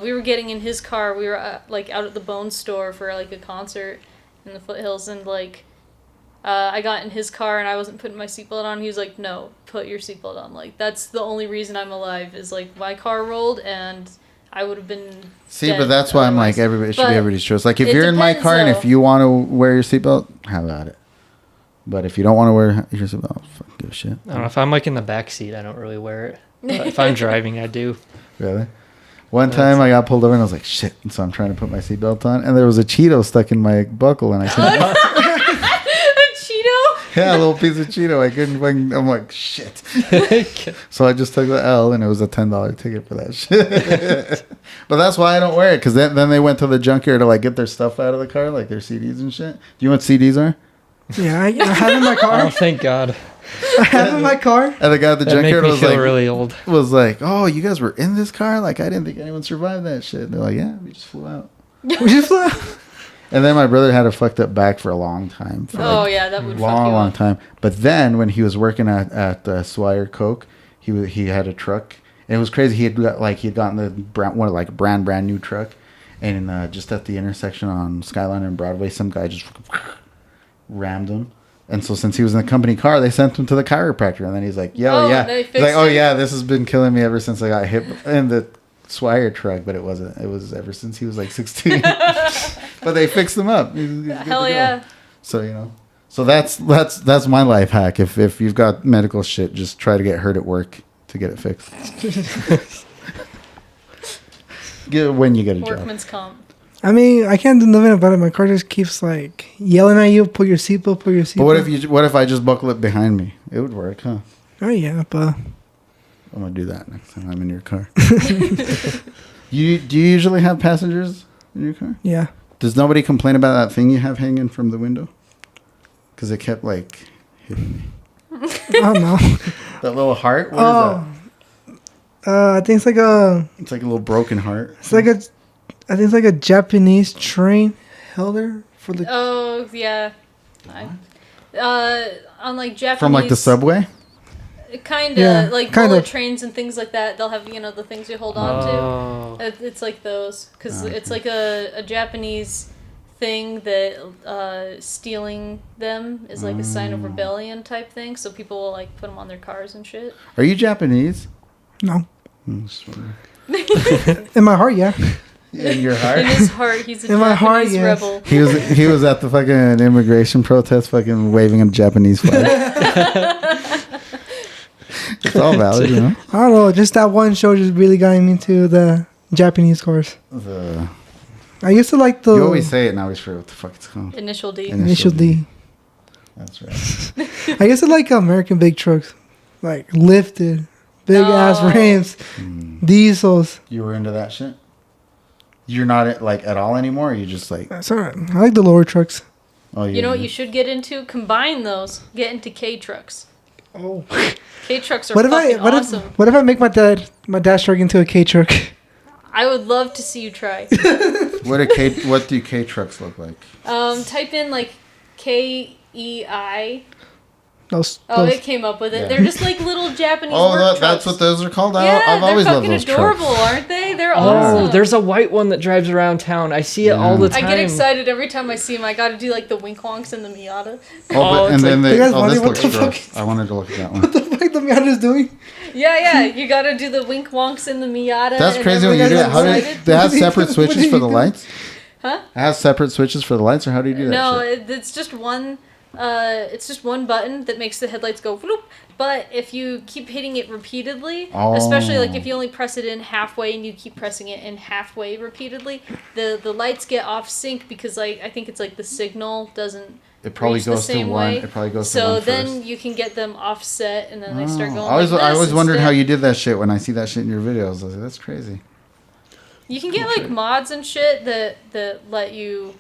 we were getting in his car. We were like out at the Bone store for like a concert in the foothills, and like I got in his car and I wasn't putting my seatbelt on. He was like, "No, put your seatbelt on." Like that's the only reason I'm alive is like my car rolled and I would have been. See, dead but that's why I'm like, otherwise. it should But be everybody's choice. Like, if it you're in my depends, car and though. if you want to wear your seatbelt, have at it. But if you don't want to wear your seatbelt, fuck, give a shit. I don't know. If I'm like in the back seat, I don't really wear it. But if I'm driving, I do. Really? One time I got pulled over and I was like, shit. And so I'm trying to put my seatbelt on. And there was a Cheeto stuck in my buckle and I couldn't. Cheeto. Yeah, a little piece of Cheeto. I couldn't fucking. I'm like, shit. So I just took the L and it was a $10 ticket for that shit. But that's why I don't wear it. Because then they went to the junkyard to like get their stuff out of the car, like their CDs and shit. Do you know what CDs are? Yeah, I have in my Oh, car. thank God. I have in my car. And the guy at the That make junkyard me was feel like, really old. oh, you guys were in this car? Like, I didn't think anyone survived that shit. And they're like, yeah, we just flew out. We just flew. And then my brother had a fucked up back for a long time. For Oh like yeah, that would fuck long, you long up. time. But then when he was working at Swire Coke, he had a truck. And it was crazy. He'd gotten the brand new truck. And just at the intersection on Skyline and Broadway, some guy just rammed him. And so since he was in the company car, they sent him to the chiropractor. And then he's like, they He's like, fixed oh, it? yeah, this has been killing me ever since I got hit in the Swire truck. But it wasn't. It was ever since he was like 16. But they fixed him up. He's good Hell to go. yeah. So, you know. So that's my life hack. If you've got medical shit, just try to get hurt at work to get it fixed. Get it when you get a job. Workman's comp. I mean, I can't do nothing about it. My car just keeps like yelling at you. Put your seatbelt. Put your seatbelt. But what if I just buckle it behind me? It would work, huh? Oh yeah, but I'm gonna do that next time I'm in your car. Do you usually have passengers in your car? yeah. Does nobody complain about that thing you have hanging from the window? Because it kept like hitting me. I don't know. That little heart. What Oh, is that? I think it's like a. It's like a little broken heart. It's like a. I think it's like a Japanese train holder for the. Oh yeah. On like Japanese. From like the subway. Kind of Yeah, like kind bullet of. trains and things like that. They'll have the things you hold on to. Oh. It's like those because Okay. it's like a Japanese thing that stealing them is like a sign of rebellion type thing. So people will like put them on their cars and shit. Are you Japanese? No. Just wondering. In my heart, yeah. In your heart. In his heart, he's a In my Japanese heart, yes. rebel. He was at the fucking immigration protest, fucking waving a Japanese flag. It's all valid, you know. I don't know. Just that one show just really got me into the Japanese cars. I used to like the You always say it, and I always forget what the fuck it's called. Initial D. initial D. That's right. I used to like American big trucks, like lifted, big ass Oh. rims, diesels. You were into that shit. You're not like at all anymore. Or you just like That's alright. I like the lower trucks. oh You know what you should get into? Combine those. Get into K trucks. Oh. K trucks are What if fucking awesome. what if I make my dad's truck into a K truck? I would love to see you try. what do K trucks look like? Type in like KEI. Those, Oh, those- it came up with it. Yeah. They're just like little Japanese Oh, work that's trucks. what those are called. Yeah, I've always they're loved fucking those adorable, trucks. aren't they? They're Oh, awesome. there's a white one that drives around town. I see it all the I time. get excited every time I see them. I gotta do like the wink wonks and the Miata. Oh, it's and then You guys this wondering what looks the fuck gross. I wanted to look at that one. what the fuck the Miata's doing? Yeah, you gotta do the wink wonks in the Miata. That's and crazy when you do everyone's it. How do excited. they have separate What switches do for you the do? lights? Huh? It has separate switches for the lights, or how do you do that? No, shit? it's just one It's just one button that makes the headlights go whoop. But if you keep hitting it repeatedly, especially like if you only press it in halfway and you keep pressing it in halfway repeatedly, the lights get off sync because like I think it's like the signal doesn't. It probably reach goes the same to one. way. It probably goes so to one then first. you can get them offset and then they start going. I always wondered instead. how you did that shit when I see that shit in your videos. I was like, that's crazy. You can get like mods and shit that let you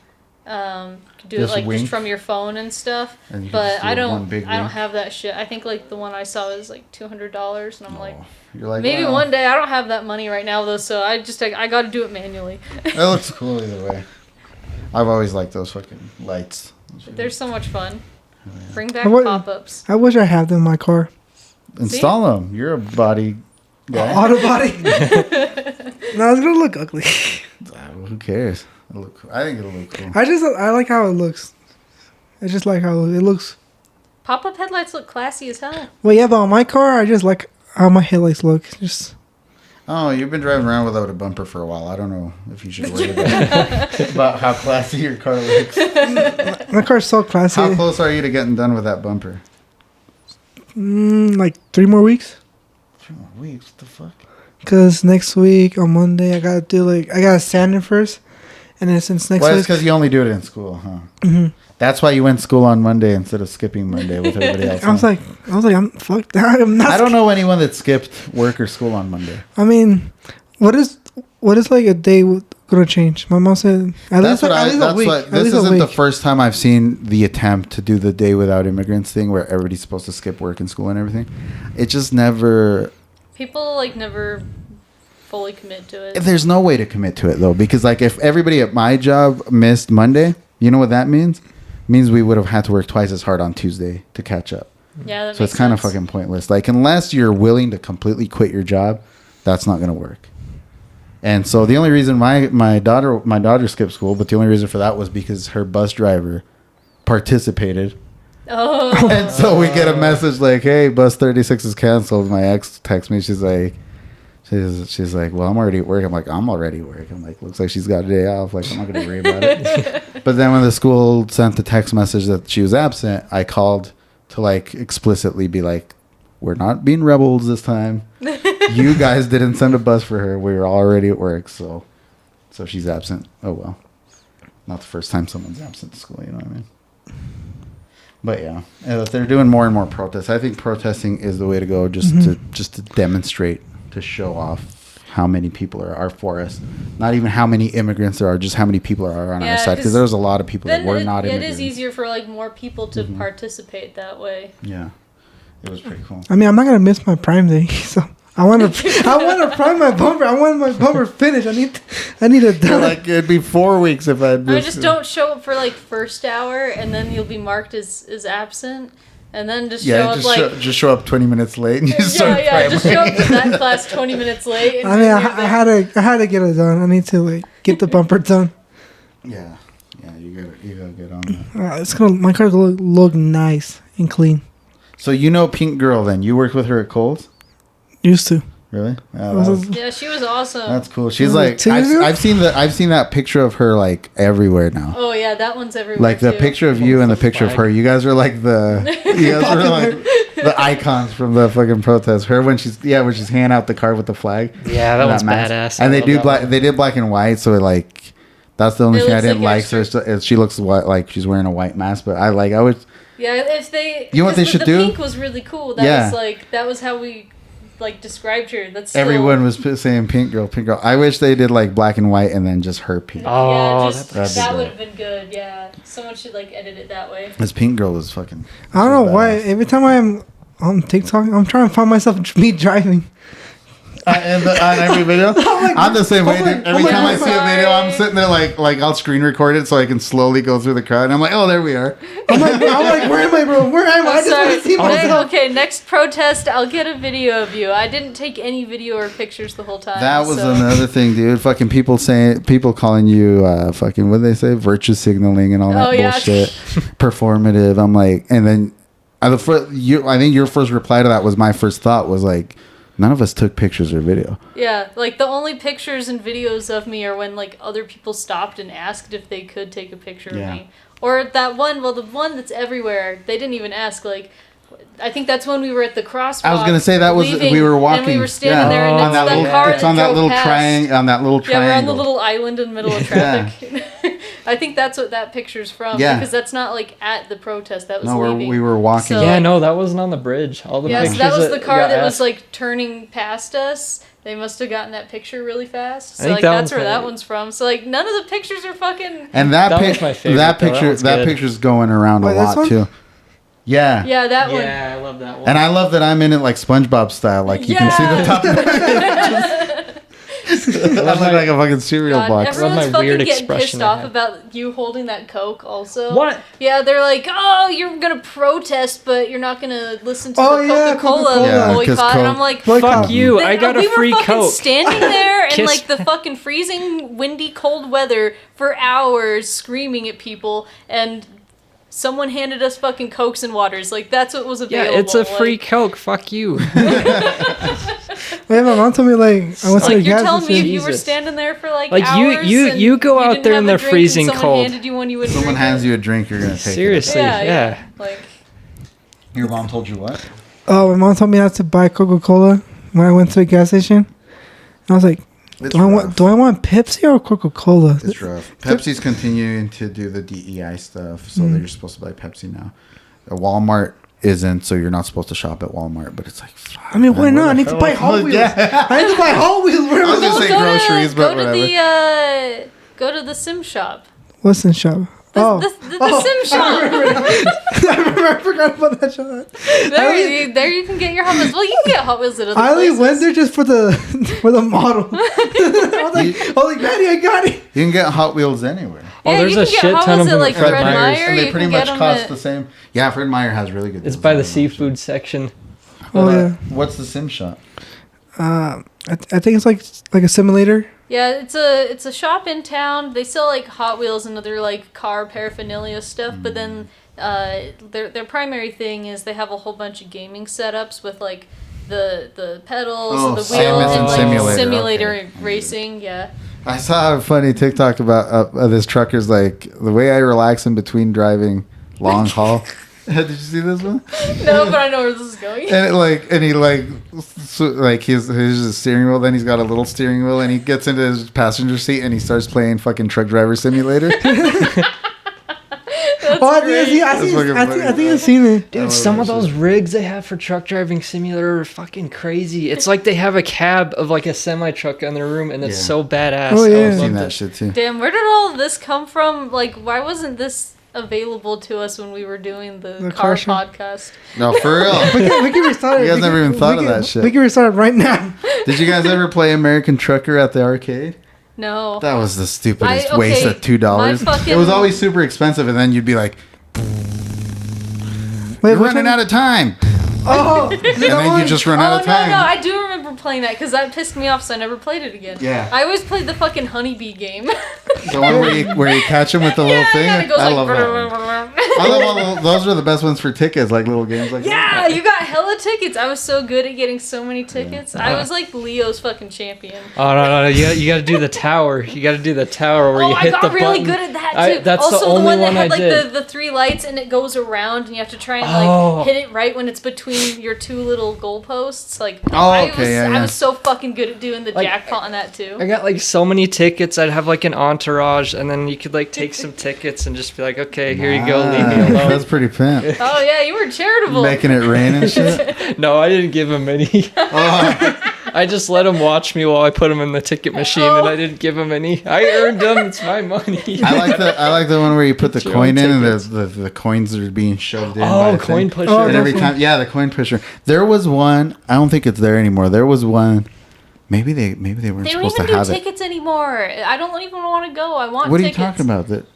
do Just it like wink? just from your phone and stuff. And you can But just do I one don't big I don't wink? have that shit. I think like the one I saw was like $200 and I'm like You're like, maybe wow. one day. I don't have that money right now though, so I got to do it manually. That looks cool either way. I've always liked those fucking lights. They're so much fun. Bring back What- pop-ups. I wish I had them in my car. Install them. You're a body guy. Auto body. No, it's gonna look ugly. Who cares? It'll look cool. I think it'll look cool. I like how it looks. I just like how it looks. Pop-up headlights look classy as hell. Well, yeah, but on my car, I just like how my headlights look. Just Oh, you've been driving around without a bumper for a while. I don't know if you should worry about how classy your car looks. my car's so classy. How close are you to getting done with that bumper? Like 3 more weeks. 2 more weeks? What the fuck? Cause next week on Monday, I gotta sand it first, and then since next Well, it's week, because you only do it in school, huh? Mm-hmm. That's why you went to school on Monday instead of skipping Monday with everybody else. I was like, I'm fucked. I'm not. I don't know anyone that skipped work or school on Monday. I mean, what is like a day gonna change? My mom said at least a week. This isn't the first time I've seen the attempt to do the day without immigrants thing where everybody's supposed to skip work and school and everything. It just never. People like never fully commit to it. There's no way to commit to it though, because like if everybody at my job missed Monday, you know what that means? It means we would have had to work twice as hard on Tuesday to catch up. Yeah, that So makes it's kind of sense. fucking pointless. Like unless you're willing to completely quit your job, that's not going to work. And so the only reason my daughter skipped school, but the only reason for that was because her bus driver participated. Oh. And so we get a message like, "Hey, bus 36 is canceled." My ex texts me. She's like, "Well, I'm already at work." I'm like, "I'm already at work." I'm like, "Looks like she's got a day off. Like, I'm not gonna worry about it." But then when the school sent the text message that she was absent, I called to like explicitly be like, "We're not being rebels this time. You guys didn't send a bus for her. We were already at work, so she's absent. Oh well, not the first time someone's absent at school. You know what I mean?" But yeah, if they're doing more and more protests, I think protesting is the way to go. Just to demonstrate, to show off how many people are for us. Not even how many immigrants there are, just how many people are on our side. Because there's a lot of people that were not immigrants. It is easier for like more people to participate that way. Yeah, it was pretty cool. I mean, I'm not gonna miss my Prime Day, so I want to prime my bumper. I want my bumper finished. I need it done. Like it'd be 4 weeks if I'd I missed just it. don't show up for like first hour, and then you'll be marked as absent, and then just Yeah, show up just show up 20 minutes late and you start just show up priming. to that class 20 minutes late. And I mean, then I you're there. had to get it done. I need to like get the bumper done. Yeah, you gotta get on that. It's gonna my car's gonna look nice and clean. So you know Pink Girl then? You worked with her at Kohl's? Used to. Really? Yeah, Yeah, she was awesome. that's cool. She's Was it like 2 years ago? I've seen that picture of her like everywhere now. Oh yeah, that one's everywhere. Like the too. picture of you and the The picture of flag. her. You guys are like the icons from the fucking protest. Her when she's handing out the card with the flag. Yeah, that And one's mask. badass. And I they love that one. they did black and white, so like that's the only It thing I looks didn't like like. So she looks like she's wearing a white mask, but I would. Yeah, if they. You know what they should the do? Pink was really cool. Yeah. That was how we like described her. That's still, Everyone was saying Pink Girl, Pink Girl. I wish they did like black and white and then just her pink. Oh, yeah, just, that'd be that dope. would have been good. Yeah, someone should like edit it that way. This Pink Girl was fucking. I don't know why. badass. Every time I'm on TikTok, I'm trying to find myself me driving. On every video, I'm the same way. Dude. Every oh my time I God. see a video, I'm sitting there like I'll screen record it so I can slowly go through the crowd. And I'm like, oh, there we are. I'm like, where am I, bro? Where am I? I just want to see myself. Okay, next protest, I'll get a video of you. I didn't take any video or pictures the whole time. That was so. another thing, dude. Fucking people calling you fucking what did they say, virtue signaling and all that Oh, yeah. bullshit, performative. I'm like, and then I think your first reply to that was my first thought was like, none of us took pictures or video. Yeah, like the only pictures and videos of me are when like other people stopped and asked if they could take a picture Yeah. of me, Or that one, well, the one that's everywhere, they didn't even ask, like, I think that's when we were at the crosswalk. I was gonna say that was we were walking. And we were standing there, and on it's that that little, car it's on that little triangle. on that little triangle. Yeah, we're on the little island in the middle of traffic. I think that's what that picture's from. Yeah. Because that's not like at the protest. That was No, leaving. we were walking. So- Yeah, no, that wasn't on the bridge. All the Yes, pictures that was the car got that was asked- like turning past us. They must have gotten that picture really fast. So think like that that's one's where that my- one's from. So like none of the pictures are fucking. And that That was my favorite, that though. That picture one's that good. picture's going around Wait, a this lot one? too. Yeah. Yeah, that one. Yeah, I love that one. And I love that I'm in it like SpongeBob style. Like you can see the top. I look like a fucking cereal God, box. everyone's my fucking weird getting expression pissed I off have. about you holding that Coke also. What? Yeah, they're like, oh, you're gonna protest, but you're not gonna listen to Oh, the yeah, Coca-Cola Coca-Cola. Yeah, 'cause boycott. And I'm Coke- like, Boycott. Fuck you! Then, I got we a free were fucking Coke. standing there in Kiss- like the fucking freezing, windy, cold weather for hours, screaming at people, and someone handed us fucking Cokes and waters. Like that's what was Yeah, available. it's a free Like, Coke. Fuck you. Yeah, my mom told me like I went to the like you're gas telling me if station. you were Jesus. standing there for like Like, hours and you go out didn't there have in a the drink freezing and someone cold. handed you one, you wouldn't Someone drink hands it. you a drink, you're gonna take Seriously, yeah. Like it. Your mom told you what? Oh, my mom told me not to buy Coca-Cola when I went to the gas station. And I was like, It's do I rough. want Pepsi or Coca-Cola? It's rough. Pepsi's continuing to do the DEI stuff, so they're supposed to buy Pepsi now. Walmart isn't, so you're not supposed to shop at Walmart. But it's like, fuck, I mean, why man, not? where I the need to hell- buy Hot Wheels. Yeah. I need to buy Hot Wheels. Where I was gonna say groceries, but go to whatever. go to the Sim shop. What's in shop? The Sim shop. I forgot about that shop. There you can get your Hot Wheels. Well, you can get Hot Wheels at other I only places. went there just for the model. I was like, Daddy, I got it. You can get Hot Wheels anywhere. Oh, Yeah, there's you a can get shit Hot ton Wheels of at them like at Fred Fred Meyer. Meyer's. and they You pretty can get much them cost at- the same. Yeah, Fred Meyer has really good. It's deals by on the them. seafood section. Oh yeah. What's the Sim shop? I think it's like a simulator. Yeah, it's a shop in town. They sell like Hot Wheels and other like car paraphernalia stuff, but then their primary thing is they have a whole bunch of gaming setups with like the pedals Oh, and the Sim wheels and and like simulator, simulator okay. racing. Yeah. I saw a funny TikTok about this trucker's like the way I relax in between driving long haul. Did you see this one? No, but I know where this is going. And he's a steering wheel. Then he's got a little steering wheel, and he gets into his passenger seat and he starts playing fucking Truck Driver Simulator. I think I've seen it. Dude, some of those rigs they have for truck driving simulator are fucking crazy. It's like they have a cab of like a semi truck in their room, and it's Yeah. so badass. Oh, I yeah. I've loved seen it. that shit too. Damn, where did all of this come from? Like, why wasn't this available to us when we were doing the The car car show? podcast? No, for real. We can restart it. You guys We never can- even thought we of can- that shit. We can restart it right now. Did you guys ever play American Trucker at the arcade? No. That was the stupidest I- okay, waste of $2. my fucking- It was always super expensive, and then you'd be like, Wait, "You're which running one? out of time," Oh, and then you just run out Oh of no, time. no, I do remember playing that because that pissed me off, so I never played it again. Yeah. I always played the fucking honeybee game. The one where you catch them with the little thing. and it goes I like. love that one. I love all those are the best ones for tickets, like little games like Yeah, that. you got hella tickets. I was so good at getting so many tickets. I was like Leo's fucking champion. Oh no, you got to do the tower. You got to do the tower where Oh, you I hit got the really button. good at that too. That's also, the only one that one had I like did. the three lights and it goes around and you have to try and Oh. like hit it right when it's between your two little goalposts. Like, Oh, I okay, was, yeah, I yeah. was so fucking good at doing the Like, jackpot on that too. I got like so many tickets. I'd have like an entourage, and then you could like take some tickets and just be like, okay, here you go, leave me Ah, alone. That's pretty pimp. Oh yeah, you were charitable. Making it rain and shit. No, I didn't give him any. Oh, I just let him watch me while I put him in the ticket machine, and I didn't give him any. I earned them. It's my money. I like the one where you put the It's your coin own in and tickets. the coins are being shoved in. by Oh, a coin thing. pusher. Oh, And every that's time, yeah, the coin pusher. There was one. I don't think it's there anymore. There was one. Maybe they weren't They don't supposed even to do have it. tickets anymore. I don't even want to go. I want What are you tickets. talking about? That?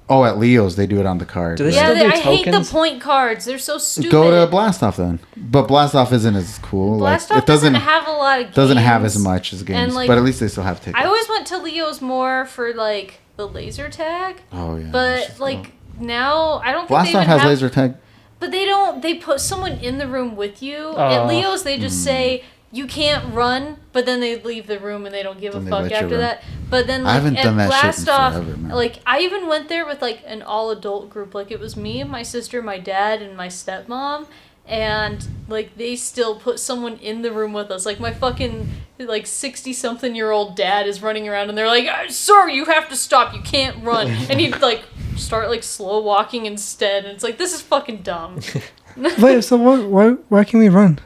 Oh, at Leo's they do it on the card. Do they Yeah, still do I hate the tokens? point cards. They're so stupid. Go to Blast Off then. But Blast Off isn't as cool. Blast like Off it doesn't have a lot of games. doesn't have as much as games, like, but at least they still have tickets. I always went to Leo's more for like the laser tag, oh yeah. but like now I don't think Blast they Off even has have, laser tag. But they don't. They put someone in the room with you. Oh. At Leo's, they just say you can't run, but then they leave the room and they don't give Then a they fuck let you after run. that. But then, like, I haven't at done that shit in Blast Off, forever, man. like, I even went there with, like, an all-adult group. Like, it was me, my sister, my dad, and my stepmom. And, like, they still put someone in the room with us. Like, my fucking, like, 60-something-year-old dad is running around, and they're like, sir, you have to stop. You can't run. And he'd, like, start, like, slow walking instead. And it's like, this is fucking dumb. Wait, so why can we run?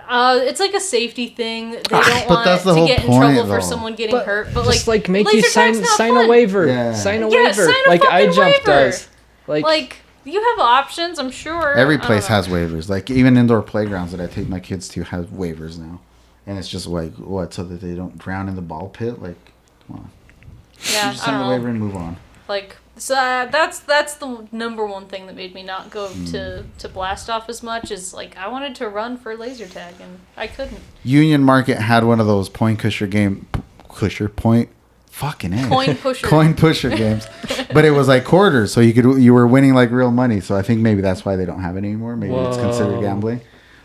It's like a safety thing. They don't but want that's the to whole get in point, trouble for though. someone getting hurt. But, just like make you laser tag's sign not a fun. waiver. Yeah. Sign a Yeah, waiver. sign a Like fucking iJump waiver. does. Like, you have options, I'm sure. Every I don't place know. has waivers. Like even indoor playgrounds that I take my kids to have waivers now, and it's just like what, so that they don't drown in the ball pit. Like, come on, Yeah, just I sign a don't waiver know. and move on. Like, so that's the number one thing that made me not go to Blast Off as much is, like, I wanted to run for laser tag, and I couldn't. Union Market had one of those point pusher point. Fucking A. Coin pusher games, but it was like quarters, so you were winning like real money. So I think maybe that's why they don't have it anymore. Maybe it's considered Whoa. gambling.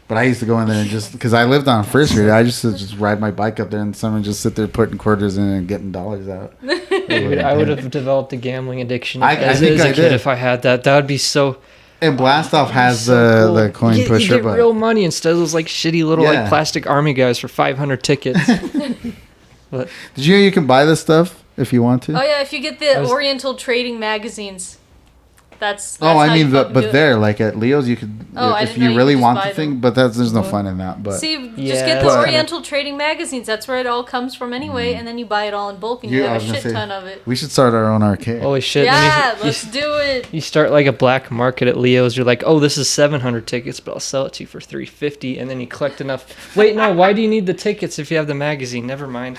But I used to go in there and just because I lived on First Street, I just ride my bike up there and someone just sit there putting quarters in and getting dollars out. Dude, I would have developed a gambling addiction I as think a I kid did. if I had that. That would be so. And Blast Off has so cool. the coin you pusher, get but real money instead of those like shitty little Yeah. like plastic army guys for 500 tickets. But did you know you can buy this stuff if you want to? Oh, yeah, if you get the I was- Oriental Trading magazines. That's Oh, I how mean, you fucking do but it. there, like at Leo's, you could Oh, I if didn't know you you really could just want buy the thing, them. but there's no fun in that. But See, just Yeah, get the it's Oriental Trading magazines. That's where it all comes from anyway, and then you buy it all in bulk, and you I have was a gonna shit say, ton of it. we should start our own arcade. holy shit! Yeah, then you, let's do it. you start like a black market at Leo's. You're like, oh, this is 700 tickets, but I'll sell it to you for 350, and then you collect enough. Wait, no, why do you need the tickets if you have the magazine? Never mind.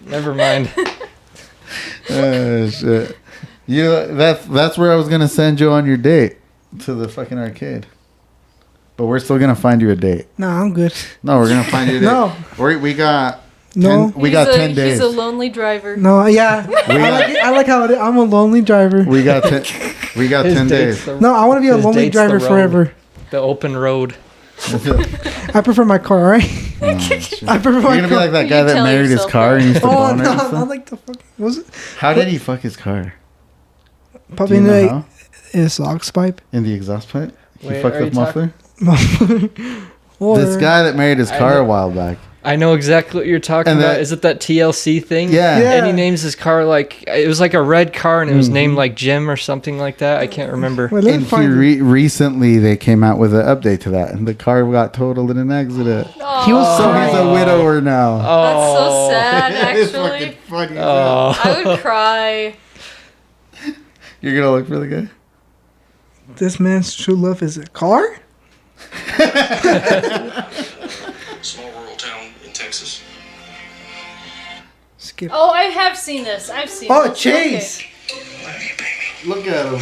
Never mind. Shit. That's where I was gonna send you on your date to the fucking arcade. But we're still gonna find you a date. No, I'm good. No, we're gonna find you a date. No. we got No. 10, we got 10 days. He's a lonely driver. No, yeah. I like how it is. I'm a lonely driver. We got 10. We got His 10 date's days. the- No, I want to be a his lonely date's the driver road. forever. The open road. I prefer my car, alright? Oh, shit. I prefer You're my gonna be car. like that You guy that tell married his yourself car that. and used to Oh, bone no, it and I stuff? like the fucking. What was it? How did he fuck his car? Do Probably you in know like how? his aux pipe. In the exhaust pipe? He Wait, fucked are the you muffler? Or, This guy that married his I car know- a while back. I know exactly what you're talking And about. that- Is it that TLC thing? Yeah. Yeah. And he names his car like it was like a red car, and it was Mm-hmm. named like Jim or something like that. I can't remember. Wait, let me And he find it. recently they came out with an update to that, and the car got totaled in an accident. Oh, He was So he's a Oh. widower now. that's so Oh. sad, It's actually. fucking funny. Oh. I would cry. You're gonna look for the guy? This man's true love is a car? Small rural town in Texas. Skip. Oh, I have seen this. I've seen Oh, this. Chase! Let me, baby. Look at him.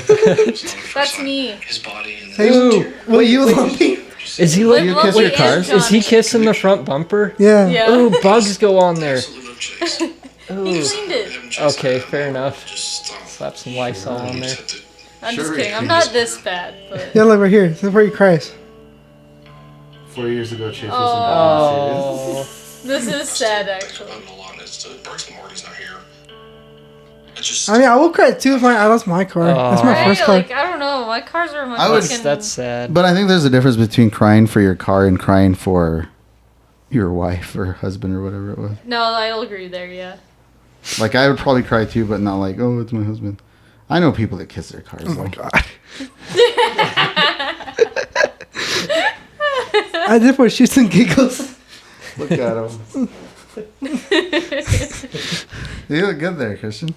That's me. His body and Hey, Ooh, will you love me? is he Live you like? kiss Lovely your cars? and Is he Johnny. kissing the front bumper? Yeah. Yeah. Ooh, bugs go on there. absolutely love Chase. He Ooh. cleaned it. Haven't chased Okay, that fair out. enough. Just stop. Slap some Lysol on there. Just have to- I'm just Sure kidding. he I'm cleaned not it. this bad, but Yeah, look right here. This is where he cries. 4 years ago, Chase was Oh. this is sad, actually. I'm a lot. It's to Burks and Marty's not here. I just. I mean, I will cry too if I lost my car. That's my Aw. first Right? car. Like, I don't know. My cars are my I would- fucking... That's sad. But I think there's a difference between crying for your car and crying for your wife or husband or whatever it was. No, I'll agree there, yeah. Like I would probably cry too, but not like, oh, it's my husband. I know people that kiss their cars. Oh my like, god. I did for shits and giggles. look at him. You look good there, Christian,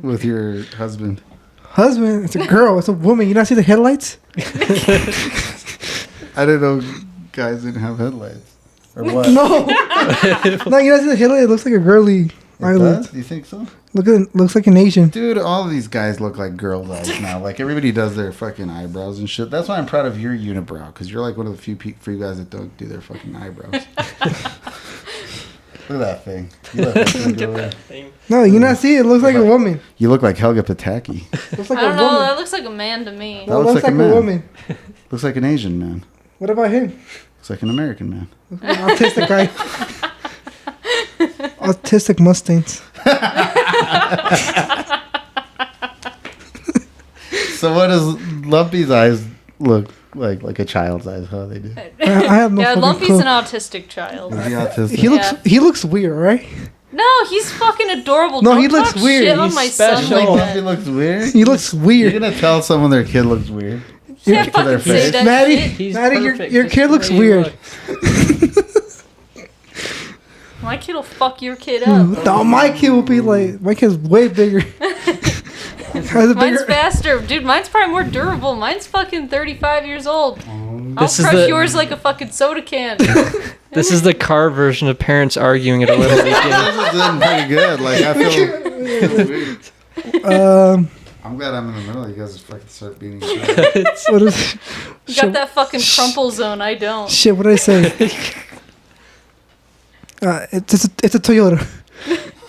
with your husband. Husband, it's a girl, it's a woman. You not see the headlights? I didn't know guys didn't have headlights. Or what? No. No, you not see the headlight? It looks like a girly It eyelid. does? You think so? Looks like an Asian. Dude, all of these guys look like girls' eyes now. Like everybody does their fucking eyebrows and shit. That's why I'm proud of your unibrow, because you're like one of the few guys that don't do their fucking eyebrows. Look at that thing. You look, No, you not see it. It looks like a woman. you look like Helga Pataki. Looks like I a don't know. woman. That looks like a man to me. That looks like a a man. woman. Looks like an Asian man. What about him? Looks like an American man. An autistic guy. Autistic Mustangs. So what does Lumpy's eyes look like a child's eyes? How they do? I have no Yeah, fucking Lumpy's clue. an autistic child. Is he autistic? He looks weird, right? No, he's fucking adorable. No, Don't he looks talk weird. Shit on He's my special. son like Lumpy that. looks weird. He looks You're weird. gonna tell someone their kid looks weird? You can't to their fucking say face. that Maddie, shit. He's Maddie, perfect, your just kid the looks way he weird. My kid will fuck your kid up. No, my kid will be like, my kid's way bigger. Has a Mine's bigger. faster. Dude, mine's probably more durable. Mine's fucking 35 years old. I'll This is crush the- yours like a fucking soda can. This is the car version of parents arguing at a little league game. This is doing pretty good. Like I feel weird. I'm glad I'm in the middle. You guys fucking start beating each other. What is? You got that fucking crumple zone. I don't. Shit, what did I say? It's a Toyota.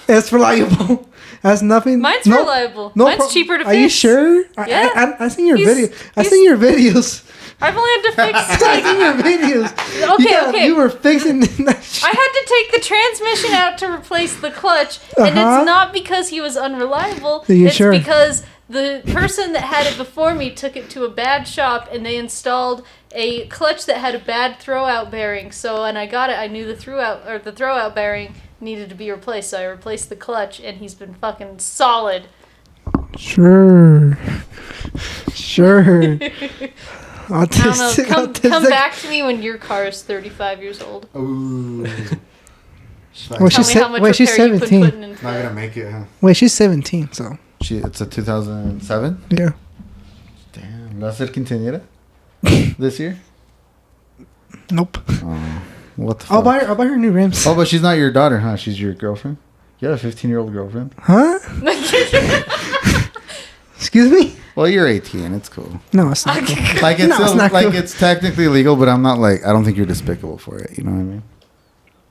It's reliable. Has nothing. Mine's no- reliable. no Mine's pro- cheaper to Are fix. you sure? Yeah. I seen your He's- video. I he's- seen your videos. I've only had to fix I like seen your videos. Okay, okay. You were fixing that shit. I had to take the transmission out to replace the clutch, and Uh-huh. it's not because he was unreliable. Are you It's sure? because the person that had it before me took it to a bad shop, and they installed a clutch that had a bad throwout bearing. So when I got it, I knew the throwout bearing needed to be replaced. So I replaced the clutch, and he's been fucking solid. Sure. Sure. I don't know. Autistic. Come autistic. back to me when your car is 35 years old. Ooh. Well, Tell she's me how much wait, she's repair you've been 17. putting into Not that. gonna make it, huh? Wait, she's 17. So It's a 2007. yeah. Damn. ¿Va a ser quinceañera this year? Nope. Oh, what the fuck? I'll buy her new rims. Oh, but she's not your daughter, huh? She's your girlfriend? You have a 15-year-old girlfriend? Huh? Excuse me? Well, you're 18. It's cool. No, it's not. Cool. Like it's No, it's still, not like cool. it's technically legal, but I'm not like I don't think you're despicable for it. You know what I mean?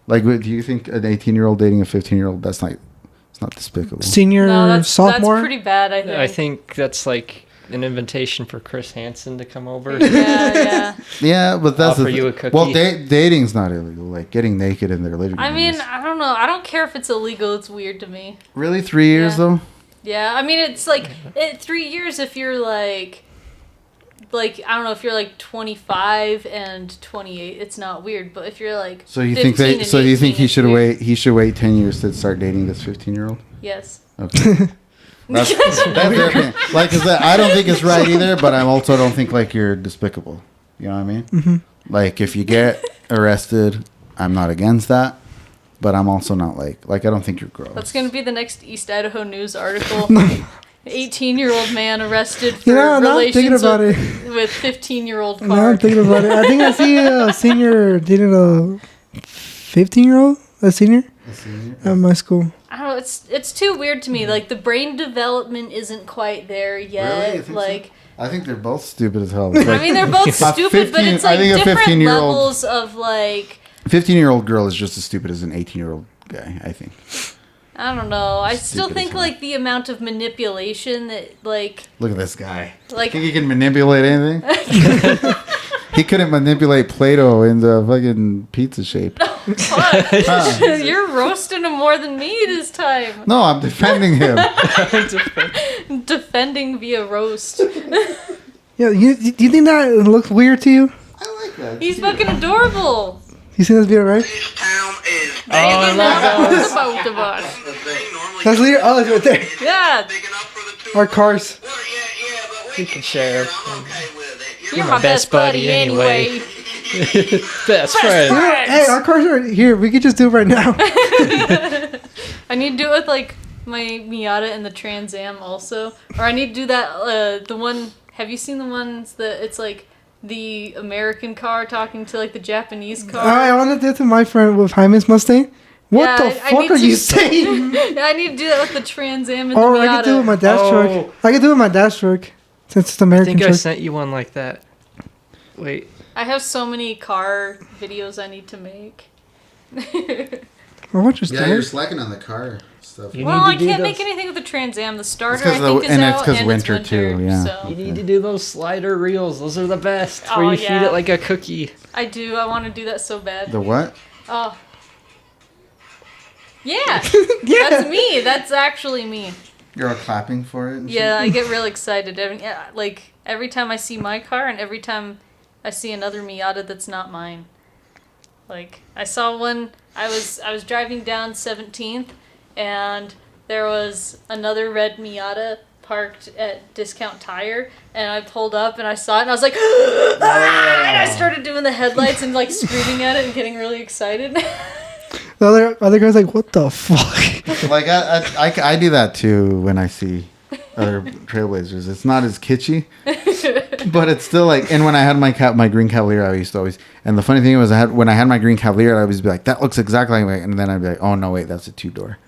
Like, do you think an 18-year-old dating a 15-year-old it's not despicable? Senior, No, that's sophomore. pretty bad. I think. I think that's like an invitation for Chris Hansen to come over. Yeah. Yeah, but that's Offer the you a thing. cookie. Well, dating's not illegal. Like getting naked in their living room. I mean, is- I don't know. I don't care if it's illegal. It's weird to me. really 3 years Yeah. though. Yeah, I mean, it's like 3 years if you're like I don't know, if you're like 25 and 28, it's not weird. But if you're like So you think 15 and So you think 18, he it's should weird. wait? He should wait 10 years to start dating this 15-year-old. Yes. Okay. That's their opinion. Like, 'cause I don't think it's right either, but I also don't think like you're despicable. You know what I mean? Mm-hmm. Like, if you get arrested, I'm not against that, but I'm also not like I don't think you're gross. That's gonna be the next East Idaho News article. 18-year-old man arrested for Yeah, now I'm thinking relations about with 15-year-old car. Now I'm thinking about it. I think I see a senior dating a 15-year-old, a senior at my school. I don't know. It's too weird to me. Like the brain development isn't quite there yet. Really? You think so? Like. I think they're both stupid as hell. I mean, they're both stupid, but it's like different 15-year-old levels of like. 15-year-old girl is just as stupid as an 18-year-old guy. I think. I don't know. I still Stupid think as hell. like the amount of manipulation that like Look at this guy. Like- Think he can manipulate anything? He couldn't manipulate Play-Doh into fucking pizza shape. you're roasting him more than me this time. No, I'm defending him. Defending via roast. Yeah, you think that looks weird to you? I like that. He's fucking adorable. You see this video, right? This town is I love That's the both of us. the thing. Normally, That's leader. Oh, it's right there. Yeah, big enough for the two. Our cars. Well, yeah, but We can share. I'm okay with it. you're my best buddy anyway. Best friend. Hey, our cars are here. We could just do it right now. I need to do it with like my Miata and the Trans Am also, or I need to do that. The one. Have you seen the ones that it's like the American car talking to like the Japanese car? I want to do it to my friend with Jaime's Mustang. What Yeah, the I fuck need are to- you saying? I need to do that with the Trans Am and Or the Miata. I could do it with my dad's Oh. truck. I could do it with my dad's truck. Since it's the I American think I truck. sent you one like that. Wait. I have so many car videos I need to make. Or what just Yeah, you're died? slacking on the car. stuff. You Well, need I to do can't those- make anything with the Trans Am. The starter, 'cause I think, is out, it's 'cause and winter, it's winter too, yeah. So. You need to do those slider reels. Those are the best. Oh, where you feed yeah. it like a cookie. I do. I want to do that so bad. The what? Oh. Yeah. That's me. That's actually me. You're all clapping for it? And Yeah, I get real excited. Every time I see my car and every time I see another Miata that's not mine. Like, I saw one, I was driving down 17th and there was another red Miata parked at Discount Tire, and I pulled up and I saw it and I was like, "Ah!" And I started doing the headlights and like screaming at it and getting really excited. The other guy's like, what the fuck? Like I do that too when I see other Trailblazers. It's not as kitschy, but it's still like. And when I had my green Cavalier, I used to always. And the funny thing was, when I had my green Cavalier, I always be like, that looks exactly like. And then I'd be like, oh no, wait, that's a 2-door.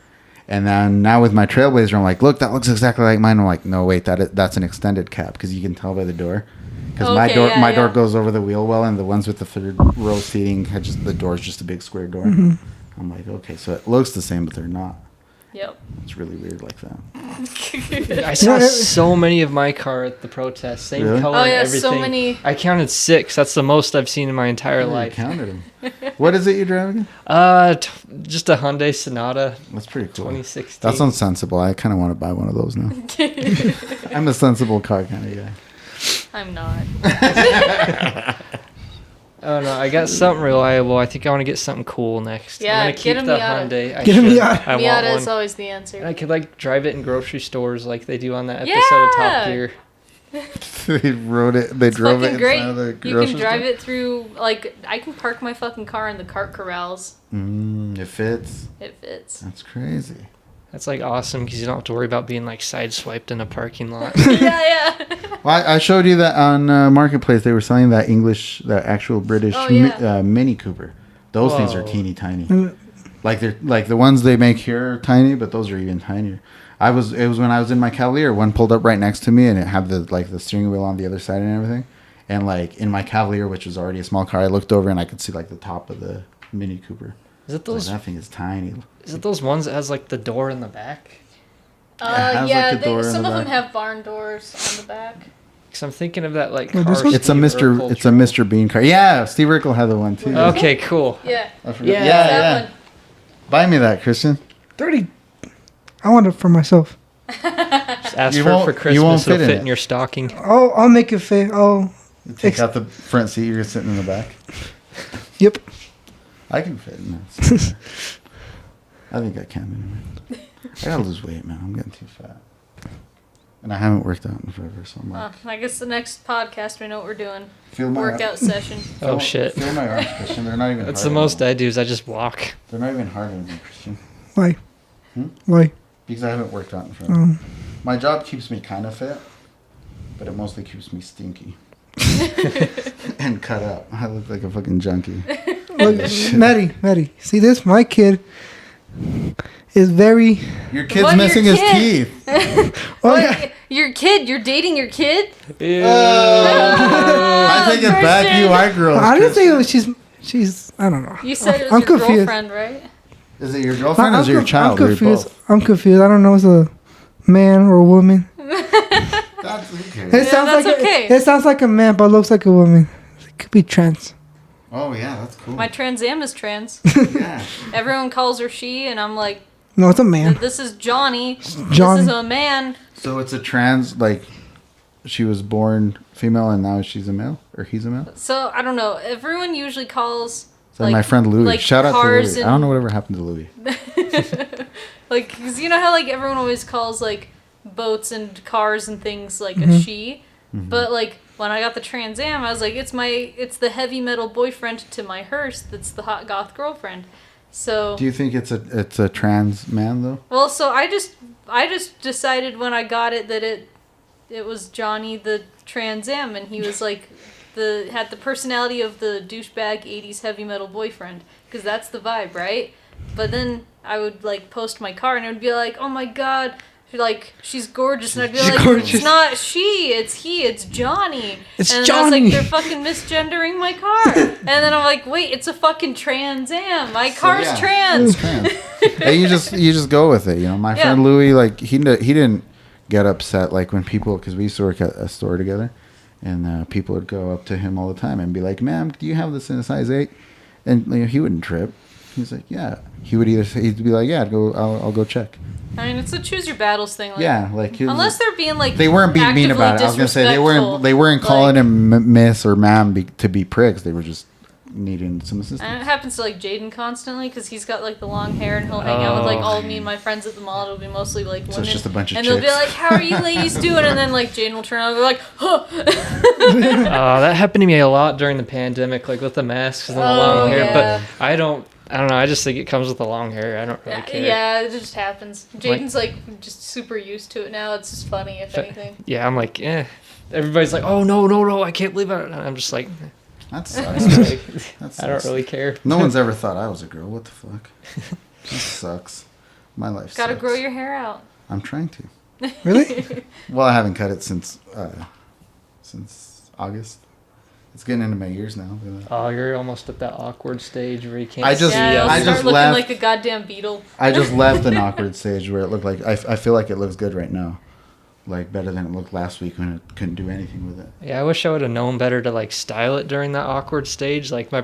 And then now with my Trailblazer, I'm like, look, that looks exactly like mine. I'm like, no, wait, that's an extended cab because you can tell by the door. Because my door goes over the wheel well, and the ones with the third row seating, the door's just a big square door. Mm-hmm. I'm like, okay, so it looks the same, but they're not. Yep. It's really weird like that. I saw so many of my car at the protest. Same Really? color Oh, and yeah, everything. so many. I counted 6. That's the most I've seen in my entire I life. counted them. What is it you're driving? Just a Hyundai Sonata That's pretty cool. 2016. That sounds sensible. I kind of want to buy one of those now. I'm a sensible car kind of guy. I'm not. Oh no, I got something reliable. I think I want to get something cool next. Yeah, I'm gonna keep get a the Miata. Hyundai. I Get a should. Miata. I want Miata is one. always the answer. And I could like drive it in grocery stores like they do on that episode of Top Yeah. Gear. They rode it. They It's drove it fucking great. inside of the You grocery can drive store. it through, like, I can park my fucking car in the cart corrals. It fits. It fits. That's crazy. That's like awesome because you don't have to worry about being like sideswiped in a parking lot. yeah. Well, I showed you that on Marketplace. They were selling that actual British Oh, yeah. Mini Cooper. Those things are Whoa. teeny tiny. Mm. Like they're like the ones they make here are tiny, but those are even tinier. It was when I was in my Cavalier. One pulled up right next to me, and it had the steering wheel on the other side and everything. And like in my Cavalier, which was already a small car, I looked over and I could see like the top of the Mini Cooper. Is it Like, those? that thing is tiny. Is it those ones that has like the door in the back? has, like, the door in some the of them back. have barn doors on the back. Because I'm thinking of that like. Well, this car one- It's a Steve Mr. Urkel It's a Mr. Bean car. Yeah, Steve Urkel had the one too. Okay, cool. Yeah. I forgot. Yeah. yeah. That Buy me that, Christian. 30. I want it for myself. Just ask You for it won't- for you Christmas. won't It'll fit in fit it. in your stocking. Oh, I'll make it fit. Oh, Take out the front seat. You're sitting in the back. yep. I can fit in that. I think I can anyway. I gotta lose weight, man. I'm getting too fat. And I haven't worked out in forever, so I'm like, I guess the next podcast we know what we're doing. feel my Workout session. Oh shit. Feel my arms, Christian. They're not even. That's hard the most anymore. I do is I just walk. They're not even hard anymore, Christian. Why? Hmm? Why? Because I haven't worked out in forever. Um, My job keeps me kind of fit, but it mostly keeps me stinky and cut up. I look like a fucking junkie. look, Maddie, see this? My kid is very. Your kid's What, your missing his kid? teeth. Oh What, yeah. Your kid? You're dating your kid? I take it back. Christian. You are gross. I didn't say Christian. it was. She's. I don't know. You said it was I'm your confused. girlfriend, right? Is it your girlfriend or is it your child? I'm Or confused. both? I'm confused. I don't know if it's a man or a woman. That's okay. It sounds that's like okay. it sounds like a man, but looks like a woman. It could be trans. Oh yeah, that's cool. My Trans Am is trans. Yeah. Everyone calls her she, and I'm like, No, it's a man. this is Johnny. Johnny. This is a man. So it's a trans, like she was born female and now she's a male, or he's a male. So I don't know. Everyone usually calls So my friend Louis. like Shout out to cars Louis. I don't know whatever happened to Louis. like, because you know how like everyone always calls like boats and cars and things like a she, but like when I got the Trans Am, I was like, it's the heavy metal boyfriend to my hearse. That's the hot goth girlfriend. So Do you think it's a trans man though? well, so I just decided when I got it that it was Johnny the Trans Am, and he was like had the personality of the douchebag 80s heavy metal boyfriend, because that's the vibe, right? But then I would like post my car and it would be like, oh my god, like, she's gorgeous. And I'd be She's like, gorgeous. it's not she, it's he, it's Johnny. It's and Johnny. I was like, they're fucking misgendering my car. And then I'm like, wait, it's a fucking Trans Am. My car's yeah. trans. Trans. Hey, you just go with it. You know, my Yeah. friend Louis, like he didn't get upset like when people, because we used to work at a store together, and people would go up to him all the time and be like, "Ma'am, do you have this in a size 8?" And you know, he wouldn't trip. He's like, "Yeah." He would he'd be like, "Yeah, I'll go check." I mean, it's a choose your battles thing. Like, Yeah, like he was unless they're being like, they weren't being mean about it. I was gonna say they weren't calling him miss or ma'am to be pricks. They were just needing some assistance. And it happens to like Jaden constantly because he's got like the long hair and he'll hang out with like all of me and my friends at the mall. It'll be mostly like women. So it's just a bunch of and they'll be chicks. like, "How are you ladies doing?" And then like Jaden will turn around and be like, "Huh." That happened to me a lot during the pandemic, like with the masks and the long hair. yeah. But I don't know. I just think it comes with the long hair. I don't really care. Yeah, it just happens. Jaden's like just super used to it now. It's just funny, if anything. Yeah, I'm like, Everybody's like, oh no, I can't believe it. I'm just like, That sucks. like, That sucks. I don't really care. No one's ever thought I was a girl. What the fuck? That sucks. My life Gotta sucks. grow your hair out. I'm trying to. Really? Well, I haven't cut it since August. It's getting into my ears now. Oh, you're almost at that awkward stage where you can't. I just- see Yeah, us. it'll I start just looking left- like a goddamn beetle. I just left an awkward stage where it looked like I feel like it looks good right now, like better than it looked last week when it couldn't do anything with it. Yeah, I wish I would have known better to like style it during that awkward stage, like to